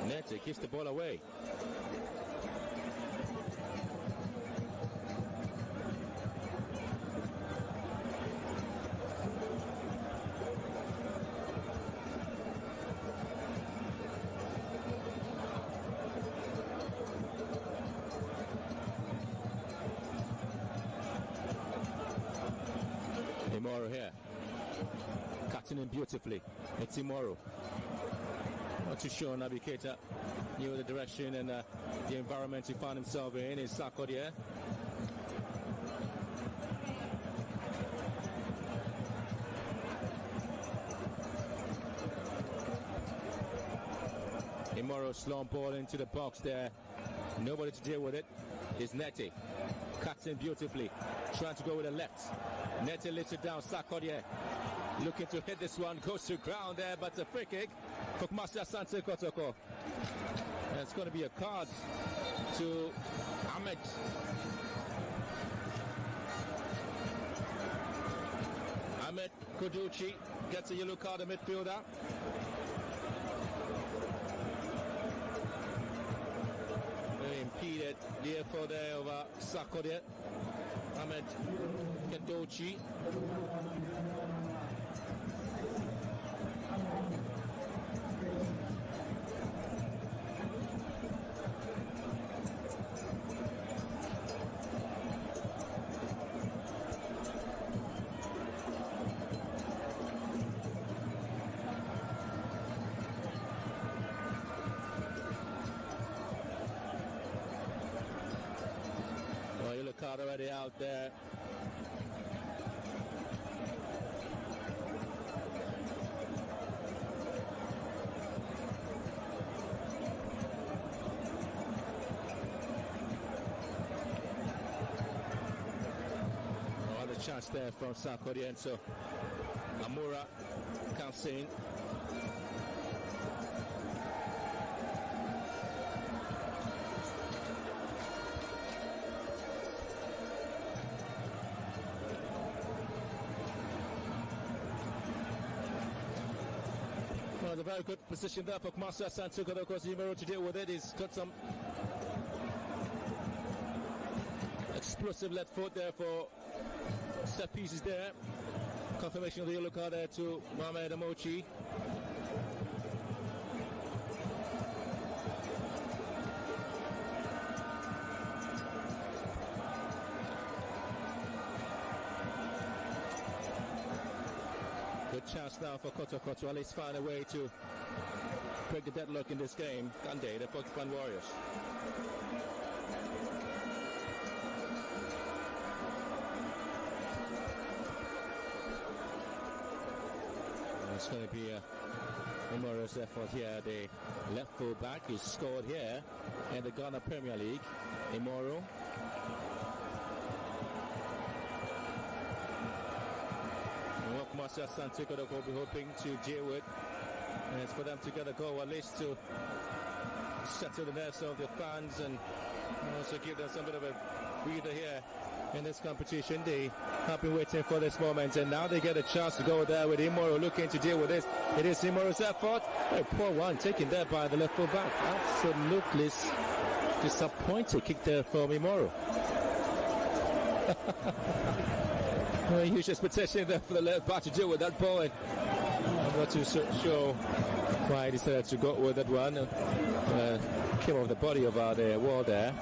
Nete kicks the ball away. Imoro here, cutting in beautifully. It's Imoro. Not too sure Naby Keita knew the direction and the environment he found himself in. Is Sakod here. Imoro slow ball into the box there. Nobody to deal with it. Is Nete. Cuts in beautifully. Trying to go with the left. Nete lifts it down. Sakodier looking to hit this one. Goes to ground there, but a free kick for Mobashir Asante Kotoko. And it's going to be a card to Ahmed. Ahmed Kuduchi gets a yellow card, the midfielder. Very impeded the effort there over Sakodier. Ahmed Kendochi. Well, you look card already out there. Chance there from Sakodier, and so Amura comes in. Well, it's a very good position there for Mobashir Asante Kotoko. Imoro to deal with it. He's got some explosive left foot there for set pieces there. Confirmation of the yellow card there to Mohamed Amochi. Good chance now for Kotoko to at least find a way to break the deadlock in this game. Can they, the Porcupine Warriors? It's going to be a humorous effort here. The left full back is scored here in the Ghana Premier League. Imoro. Mobashir Asante Kotoko will be hoping to deal with, and it's for them to get a goal at least to settle the nerves of the fans and also give them some bit of a breather here in this competition. They have been waiting for this moment, and now they get a chance to go there with Imoro looking to deal with this. It is Imoro's effort. A poor one taken there by the left full back. Absolutely disappointed kick there from Imoro. Huge expectation there for the left back to deal with that ball, and I'm not too sure why he decided to go with that one. Came off the body of the wall there.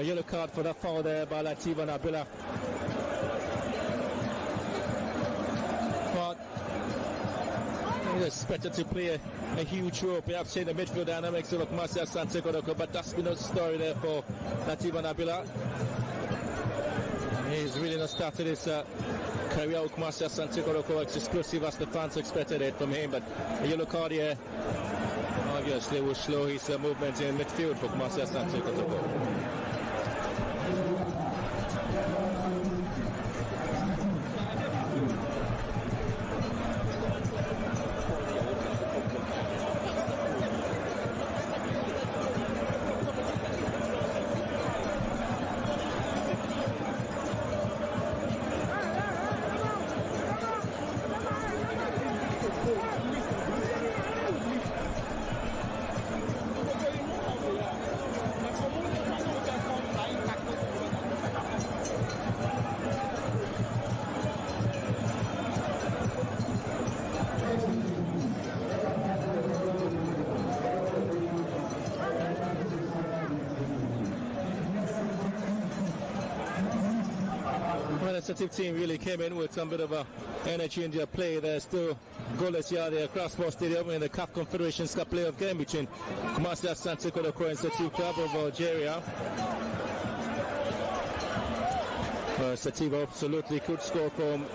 Yellow card for that foul there by Latif Nabila. But he's expected to play a huge role, perhaps in the midfield dynamics of Mobashir Asante Kotoko, but that's been no story there for Latif Nabila. He's really not started his career with Mobashir Asante Kotoko as explosive as the fans expected it from him, but a yellow card here obviously will slow his movement in midfield for Mobashir Asante Kotoko. The Sطيف team really came in with some bit of energy in their play. They're still goalless here at the Crossport Stadium in the CAF Confederations Cup playoff game between Mobashir Asante Kotoko and Sطيف Club of Algeria. Sطيf absolutely could score from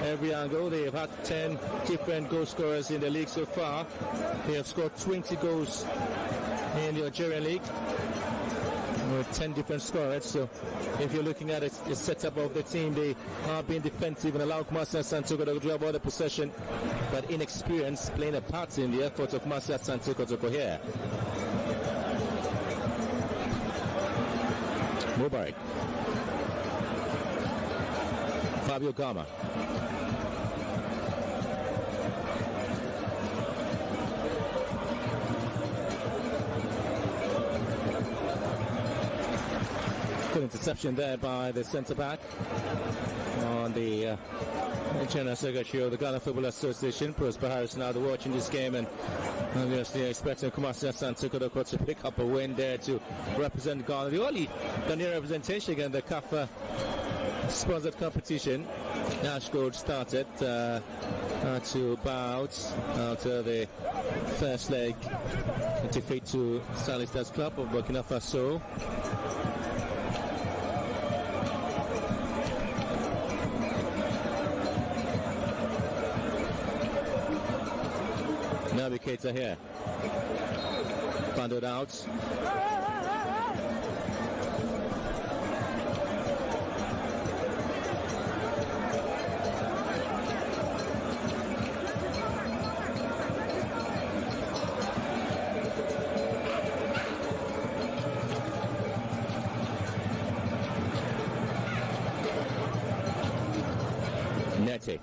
every angle. They have had 10 different goal scorers in the league so far. They have scored 20 goals in the Algerian league with 10 different scorers. So if you're looking at it, the setup of the team, they are being defensive and allow Mobashir Asante Kotoko to have all the possession, but inexperience playing a part in the effort of Mobashir Asante Kotoko here. Mubarak. Fabio Gama. Good interception there by the centre-back on the General Secretary of the Ghana Football Association. Prosper Harris now watching this game, and obviously expecting Mobashir Asante Kotoko to pick up a win there to represent Ghana. The only Ghanaian representation again, the CAF sponsored competition. Nash Gold started to bow out after the first leg defeat to Sally Stars Club of Burkina Faso. Navigator here. Bundled out. Asante.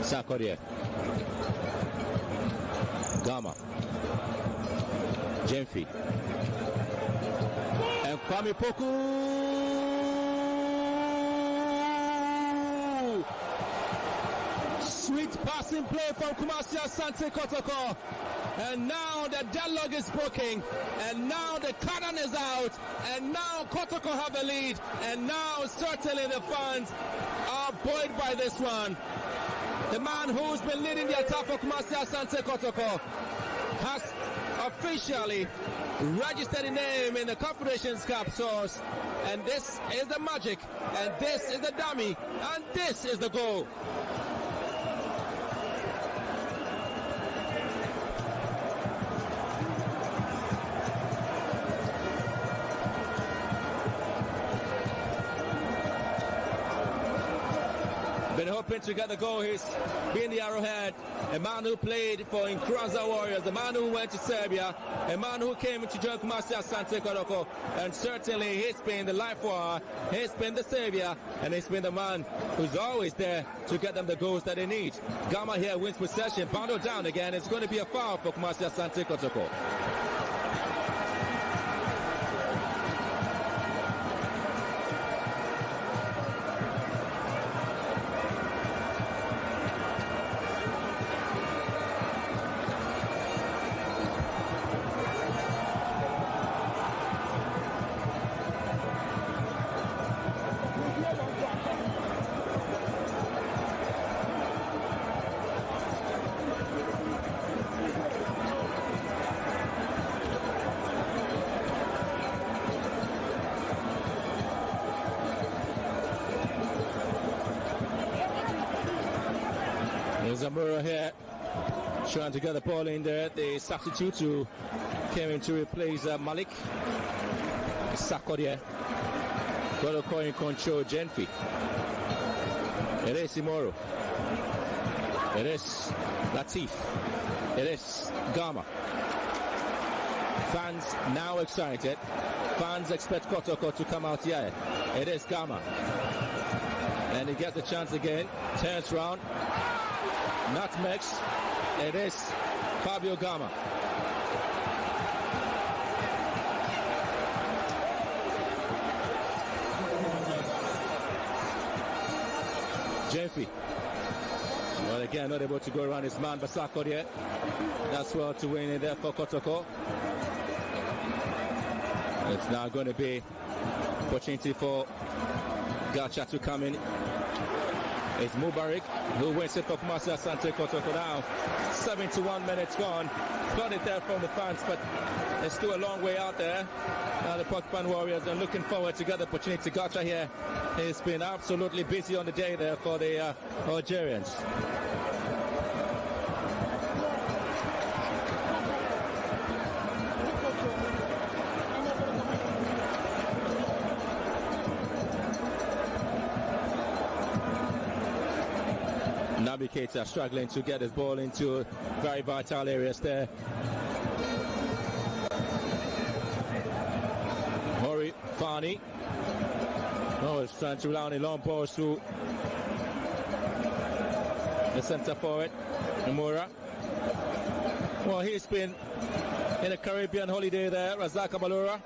Sakorie. Gama. Jenfi. And Kwame Poku. Sweet passing play from Asante Kotoko. And now the deadlock is broken. And now the curtain is out. And now Kotoko have the lead. And now certainly the fans are buoyed by this one. The man who's been leading the attack for Asante Kotoko has officially registered a name in the Confederations Cup source. And this is the magic. And this is the dummy. And this is the goal. Been hoping to get the goal. He's been the arrowhead. A man who played for Nkranza Warriors, a man who went to Serbia, a man who came to join Asante Kotoko, and certainly he's been the life wire, he's been the savior, and he's been the man who's always there to get them the goals that they need. Gama here wins possession, bundled down again. It's going to be a foul for Asante Kotoko. Zamora here trying to get the ball in there. The substitute who came in to replace Malik Sakorie. Kotoko in control. Jenfi. It is Imoro. It is Latif. It is Gama. Fans now excited. Fans expect Kotoko to come out here. It is Gama. And he gets the chance again. Turns round. Nutmegs. It is Fabio Gama. Jenfi. Well, again, not able to go around his man, Basako yet. That's well to win it there for Kotoko. It's now going to be opportunity for Gacha to come in. It's Mubarak who wins it for Asante Kotoko now. 71 minutes gone. Got it there from the fans, but it's still a long way out there. Now the Porcupine Warriors are looking forward to get the opportunity. Gacha here has been absolutely busy on the day there for the Algerians. Naby Keita struggling to get his ball into very vital areas there. Hori Fani. Oh, it's trying to round a long ball through the centre forward, Nomura. Well, he's been in a Caribbean holiday there, Razak Abalora.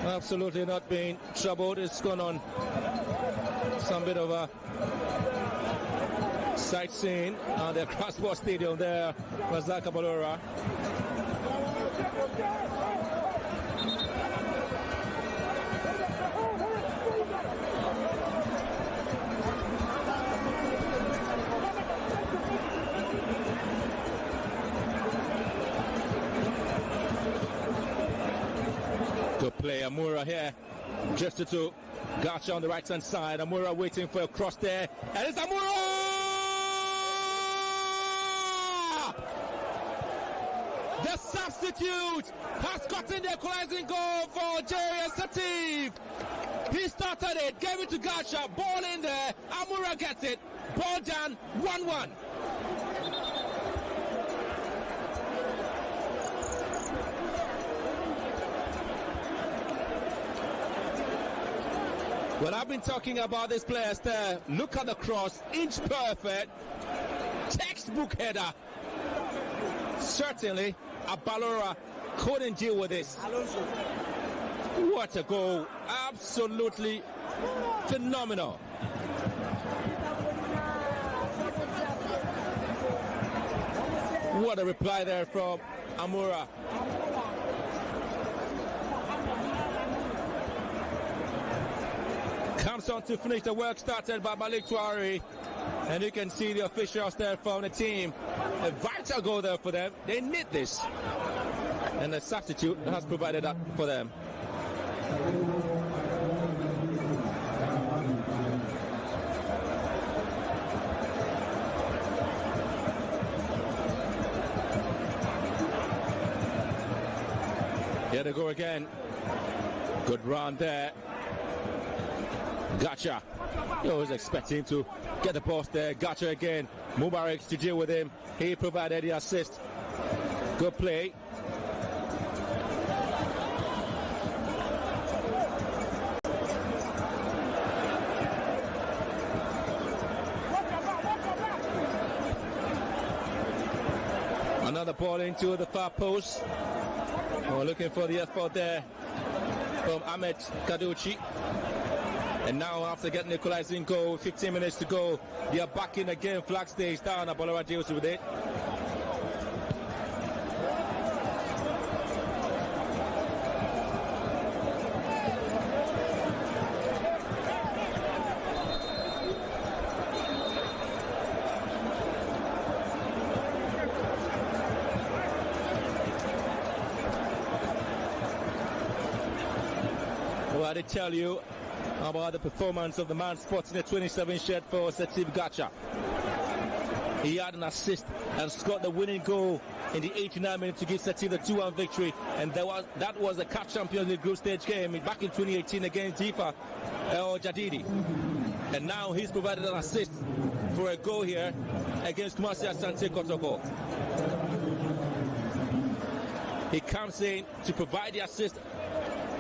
Absolutely not being troubled. It's gone on some bit of a sightseeing at the Crossport Stadium there, Razak Abalora. Good play, Amura here, just to Gacha on the right hand side. Amura waiting for a cross there, and it's Amura! The substitute has gotten the equalizing goal for Algeria. Sطيف. He started it, gave it to Gacha, ball in there, Amura gets it, ball down, 1-1. Well, I've been talking about these players there. Look at the cross, inch perfect, textbook header. Certainly, Abalora couldn't deal with this. What a goal. Absolutely phenomenal. What a reply there from Amura. Comes on to finish the work started by Malik Touari. And you can see the officials there from the team. A vital goal there for them. They need this. And the substitute has provided that for them. Here they go again. Good run there. Gotcha. He was expecting to get the post there. Gotcha again. Mubarak to deal with him. He provided the assist. Good play. Another ball into the far post. We're looking for the effort there from Ahmed Kaduchi. And now after getting the equalizing goal, 15 minutes to go, they are back in again. Flag stays down. Abalora deals with it. Well, I did tell you about the performance of the man sporting the 27 shirt for Sطиv Gacha. He had an assist and scored the winning goal in the 89 minutes to give Sطиv the 2-1 victory. And that was the CAF Champions League group stage game back in 2018 against Difa El Jadidi. And now he's provided an assist for a goal here against Asante Kotoko. He comes in to provide the assist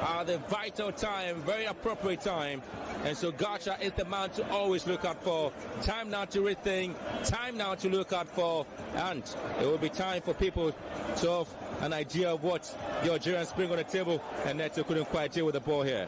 at the vital time, very appropriate time. And so Gacha is the man to always look out for. Time now to rethink, time now to look out for, and it will be time for people to have an idea of what the Algerians bring on the table, and Neto couldn't quite deal with the ball here.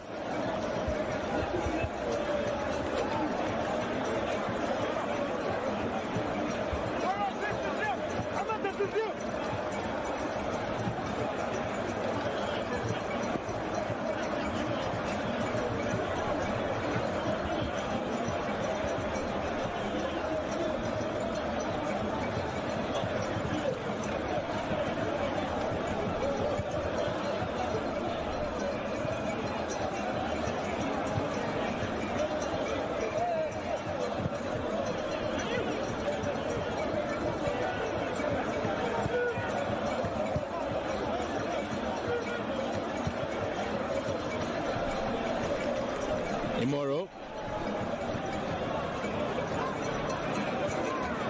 Tomorrow.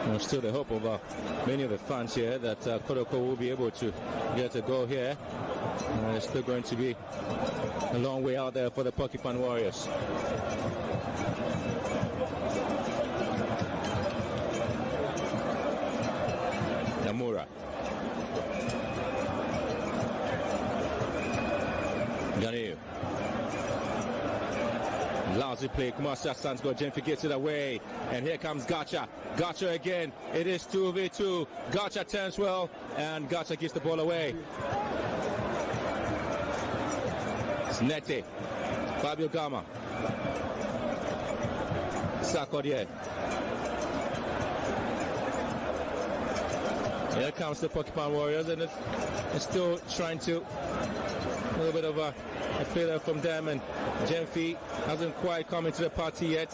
There's still the hope of many of the fans here that Kotoko will be able to get a goal here. It's still going to be a long way out there for the Porcupine Warriors. Namura. Ganeu. Lousy play. Kumasi Hassan's got Jenfi, gets it away. And here comes Gacha. Gacha again. It is 2v2. Gacha turns well. And Gacha gives the ball away. It's Nete. Fabio Gama. Sarkodie. Here comes the Porcupine Warriors. And it's still trying to... A little bit of a failure from them, and Jenfi hasn't quite come into the party yet.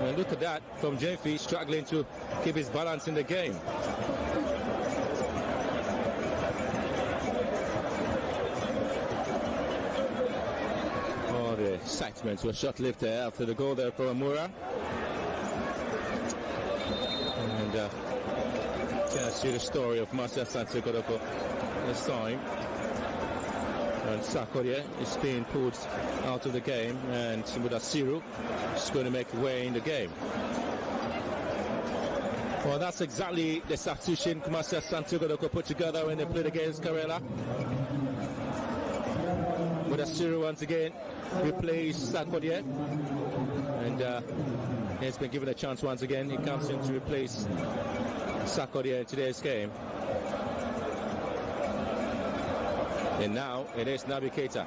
And look at that from Jenfi, struggling to keep his balance in the game. Oh, the excitement was short-lived there after the goal there from Amura. And can I see the story of Asante Kotoko this time. And Sakoria is being pulled out of the game, and Mudasiru is going to make his way in the game. Well, that's exactly the substitution Kumasi Asante Kotoko put together when they played against Karela. Mudasiru once again replaced Sakoria, and he's been given a chance once again. He comes in to replace Sakoria in today's game. And now it is Naby Keita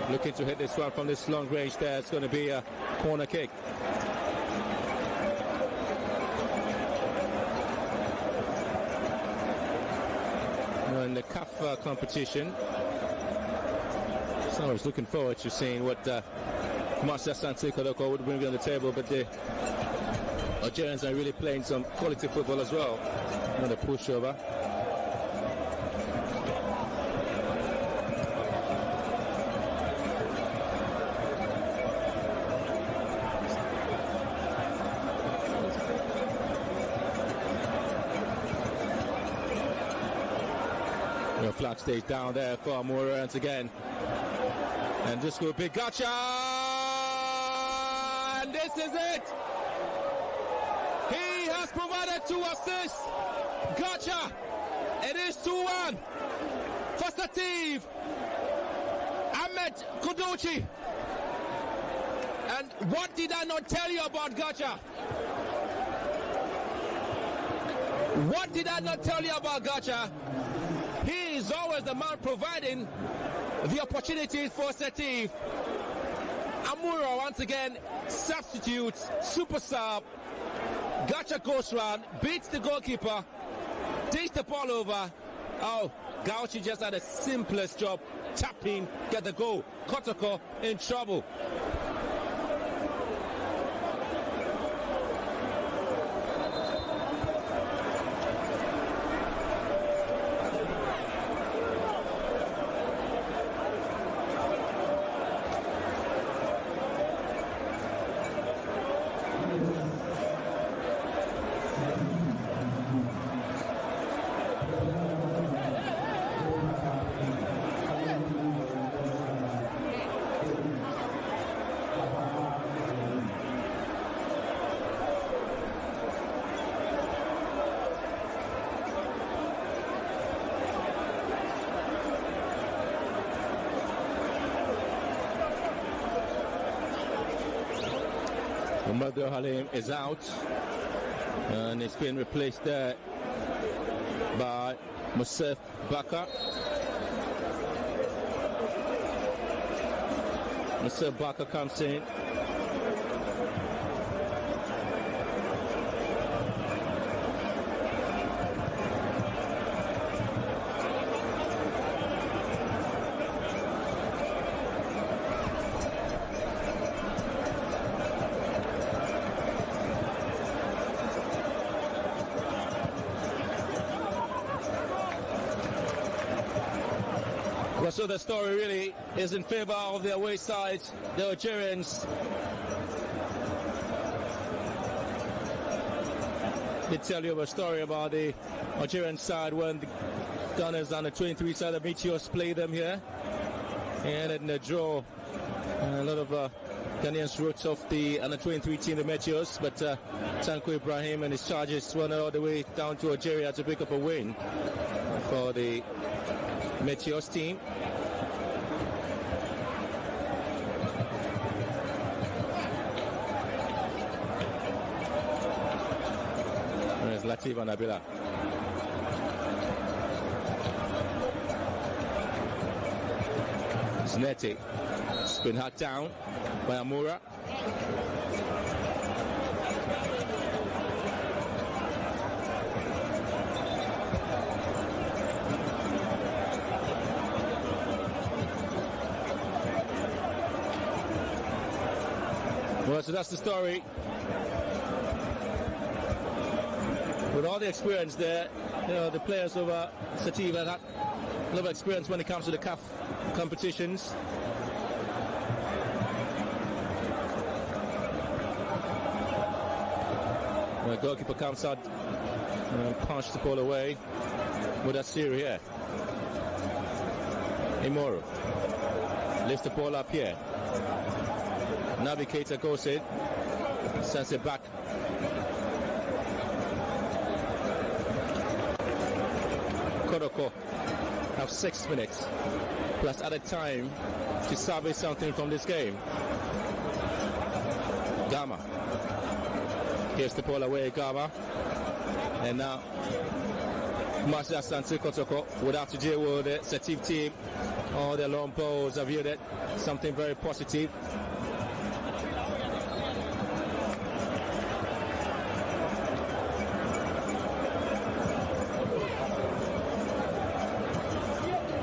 looking to hit this one from this long range there. It's going to be a corner kick. In the CAF competition, so I was looking forward to seeing what Kumasi Asante Kotoko would bring on the table, but the Algerians are really playing some quality football as well. Another pushover. Flag stays down there for Moura once again. And this will be gotcha! And this is it! He has provided 2 assists. Gotcha! It is 2-1 for Sطيف. Ahmed Kuduchi. And what did I not tell you about Gotcha? What did I not tell you about Gotcha? He is always the man providing the opportunities for Sطيف. Amura once again substitutes, super sub. Gotcha goes round, beats the goalkeeper, takes the ball over. Oh, Gauchi just had the simplest job, tapping, get the goal. Kotoko in trouble. Mother Halim is out, and it's been replaced there by Musef Baka. Musef Baka comes in. So the story really is in favor of the away side, the Algerians. Did tell you a story about the Algerian side when the Gunners on the 23 side of Meteors play them here. And in the draw, a lot of Ghanaians wrote off the under 23 team, the Meteors, but Tanko Ibrahim and his charges went all the way down to Algeria to pick up a win for the Meteors team. There's Latif and Nabila. Zneti. Spin hacked down by Amura. Well, so that's the story. With all the experience there, you know, the players of Sطيف had a lot of experience when it comes to the CAF competitions. The goalkeeper comes out and punched the ball away with that series here. Imoro. Lifts the ball up here. Navigator goes in. Sends it back. Kotoko have 6 minutes plus added time to salvage something from this game. Gama. Gives the ball away, Gama. And now Mabashir Asante Kotoko would have to deal with the Sطиف team. All their long balls have yielded something very positive.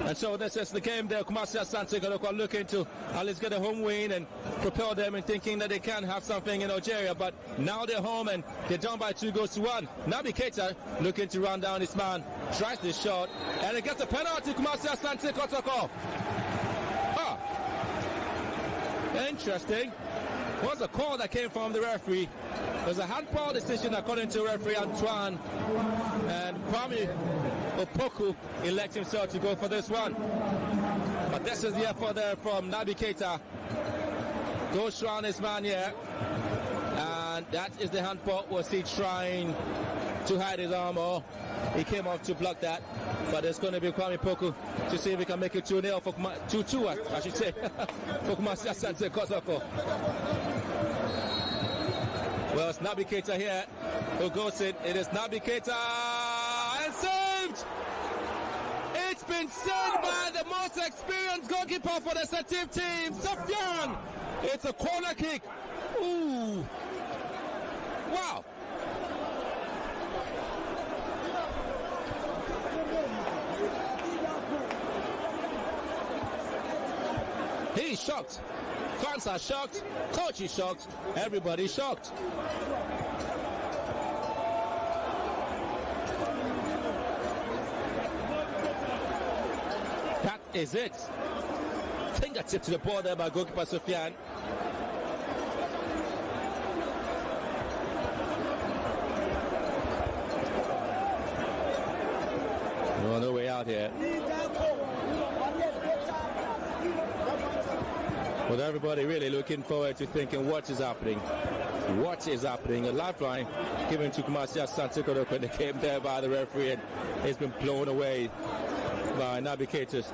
And so this is the game there. Mabashir Asante Kotoko looking to at least get a home win and propel them and thinking that they can have something in Algeria. But now they're home and they're down by 2-1. Navigator looking to run down his man. Tries this shot and it gets a penalty. Mabashir Asante Kotoko. Interesting. Was a call that came from the referee. It was a handball decision according to referee Antoine. And Kwame Opoku elects himself to go for this one. But this is the effort there from Navigator. Goes around his man here. And that is the handball. Was he trying to hide his armor? He came off to block that. But it's going to be Kwame Opoku to see if he can make it 2-0 for 2-2, I should say, for Mabashir Asante Kotoko. Well, it's Navigator here who goes in. It is Navigator and saved! It's been saved by the most experienced goalkeeper for the Sطиف team, Sufyan. It's a corner kick. Ooh. Wow. He's shocked. Fans are shocked. Coach is shocked. Everybody's shocked. That is it. Fingertip to the ball there by goalkeeper Sufyan. We're on the way out here. With everybody really looking forward to thinking what is happening. What is happening? A lifeline given to Mabashir Asante Kotoko when they came there by the referee, and it's been blown away by Navigators.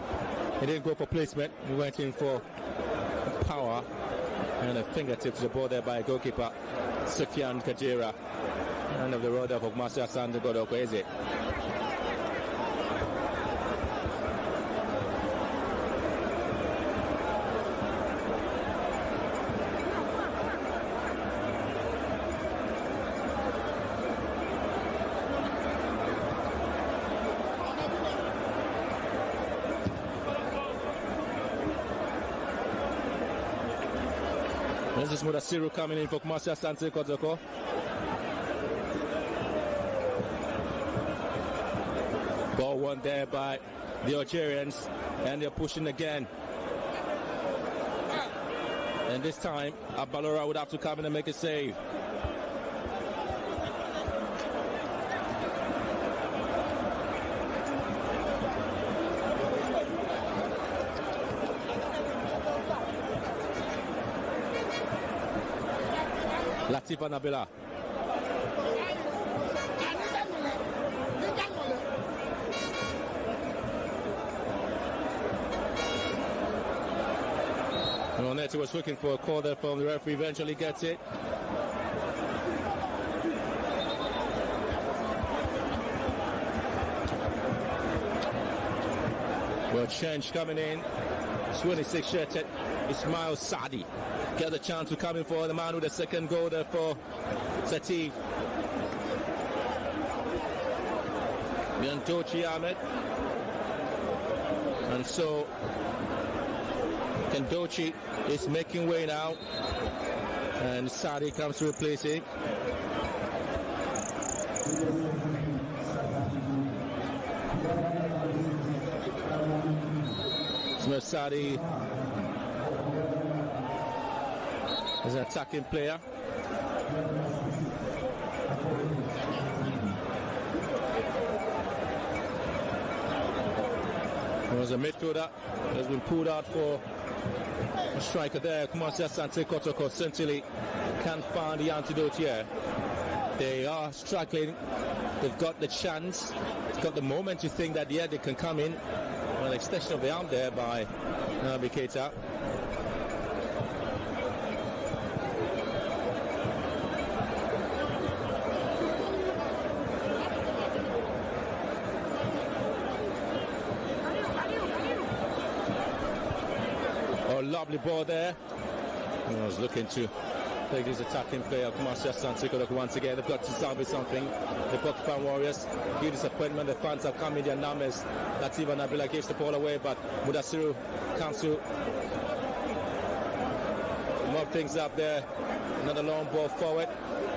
He didn't go for placement, he went in for power and a fingertip to the ball there by goalkeeper Sufyan Kajira. End of the road of Mabashir Asante Kotoko, is it? This is Mudasiru coming in for Mabashir Asante Kotoko. Ball won there by the Algerians, and they're pushing again. And this time, Abalora would have to come in and make a save. Latifa Nabila. Onetti was looking for a call there from the referee, eventually gets it. Well, change coming in. 26 shirted Ismail Sadi. Get the chance to come in for the man with the second goal there for Sطيف. Yantochi Ahmed. And so Kandochi is making way now. And Sadi comes to replace him. Ismail Sadi is an attacking player. There was a midfielder that has been pulled out for The striker there, Asante Kotoko, certainly can't find the antidote here. They are struggling. They've got the chance, got the moment to think that yeah, they can come in. Well, extension of the arm there by Nabi Keita. Oh, lovely ball there. I was looking to take this attacking player, Asante Kotoko once again. They've got to salvage something. The Porcupine Warriors, huge disappointment. The fans have come in their numbers. Latif and Nabila gives the ball away, but Mudasiru comes to mop things up there. Another long ball forward.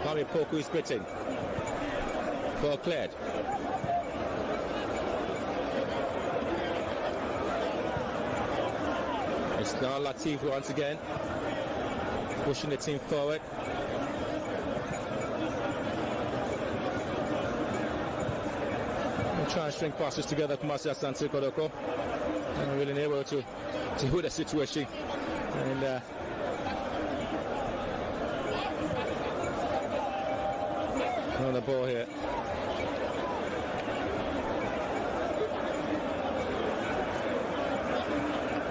Kwame Poku is pitching. Ball cleared. It's now Latif once again, pushing the team forward. And trying to string passes together from Asante Kotoko. And really able to hold the situation. And on the ball here.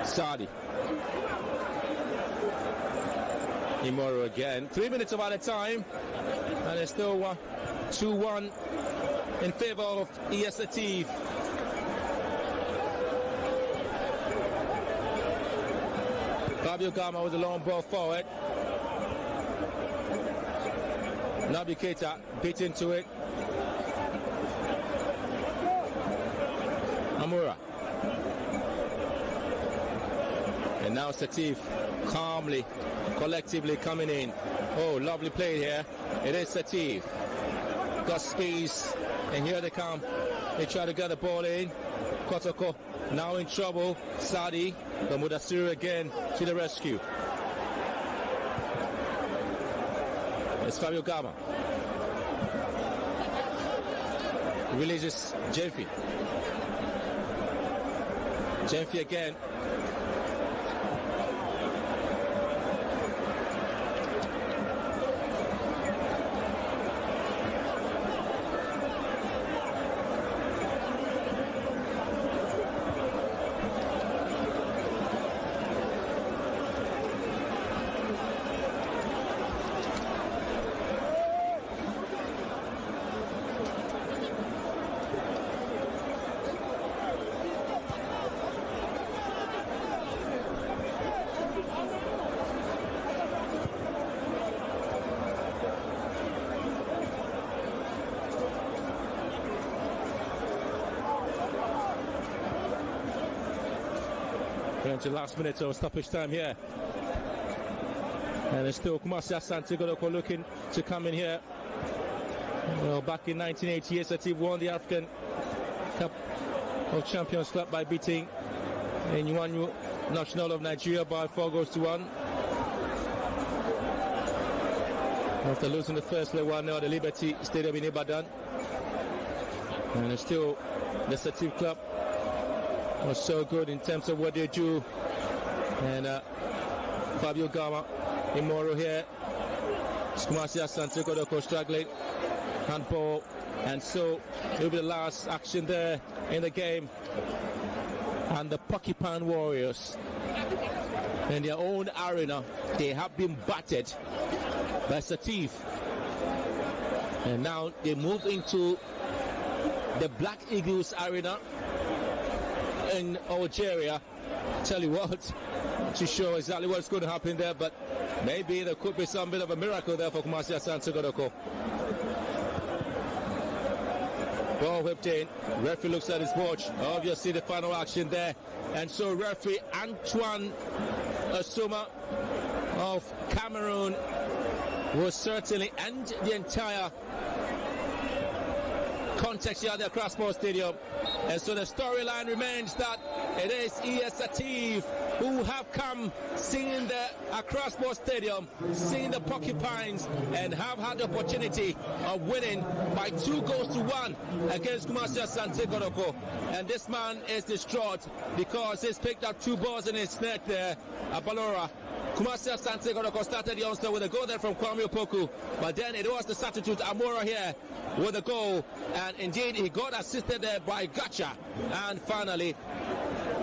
Sadi. Imoro again. 3 minutes of added time. And it's still 2-1 in favor of ES Sativ. Fabio Gama with a long ball forward. Nabi Keita bit into it. Amura. And now Satif calmly, collectively coming in. Oh, lovely play here. It is Satif. Got space. And here they come. They try to get the ball in. Kotoko now in trouble. Sadi. But Mudasiru again to the rescue. It's Fabio Gama. Releases Jenfi. Jenfi again. Into last minute of stoppage time here. And it's still Asante Kotoko looking to come in here. Well, back in 1980, Sativ won the African Cup of Champions Club by beating Inyuanyu National of Nigeria by 4-1. After losing the first leg 1-0 at the Liberty Stadium in Ibadan. And it's still the Sativ club was so good in terms of what they do. And Fabio Gama, Imoro here. Asante Kotoko struggling. Handball. And so it'll be the last action there in the game. And the Porcupine Warriors, in their own arena, they have been battered by Satif. And now they move into the Black Eagles arena in Algeria. Tell you what, to show exactly what's going to happen there, but maybe there could be some bit of a miracle there for Asante Kotoko. Ball whipped in. Referee looks at his watch. Obviously the final action there. And so referee Antoine Asuma of Cameroon will certainly end the entire context here at the Crossport Stadium. And so the storyline remains that it is ES Sطيف who have come, seen the Accra Sports Stadium, seen the Porcupines, and have had the opportunity of winning by 2-1 against Asante Kotoko. And this man is distraught because he's picked up 2 balls in his net there at Balora. Asante Kotoko started the onset with a goal there from Kwame Opoku, but then it was the substitute Amora here with a goal, and indeed he got assisted there by Gacha, and finally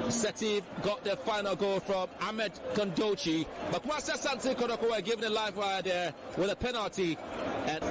Sطيف got the final goal from Ahmed Kondochi, but Asante Kotoko were given a live wire there with a penalty. And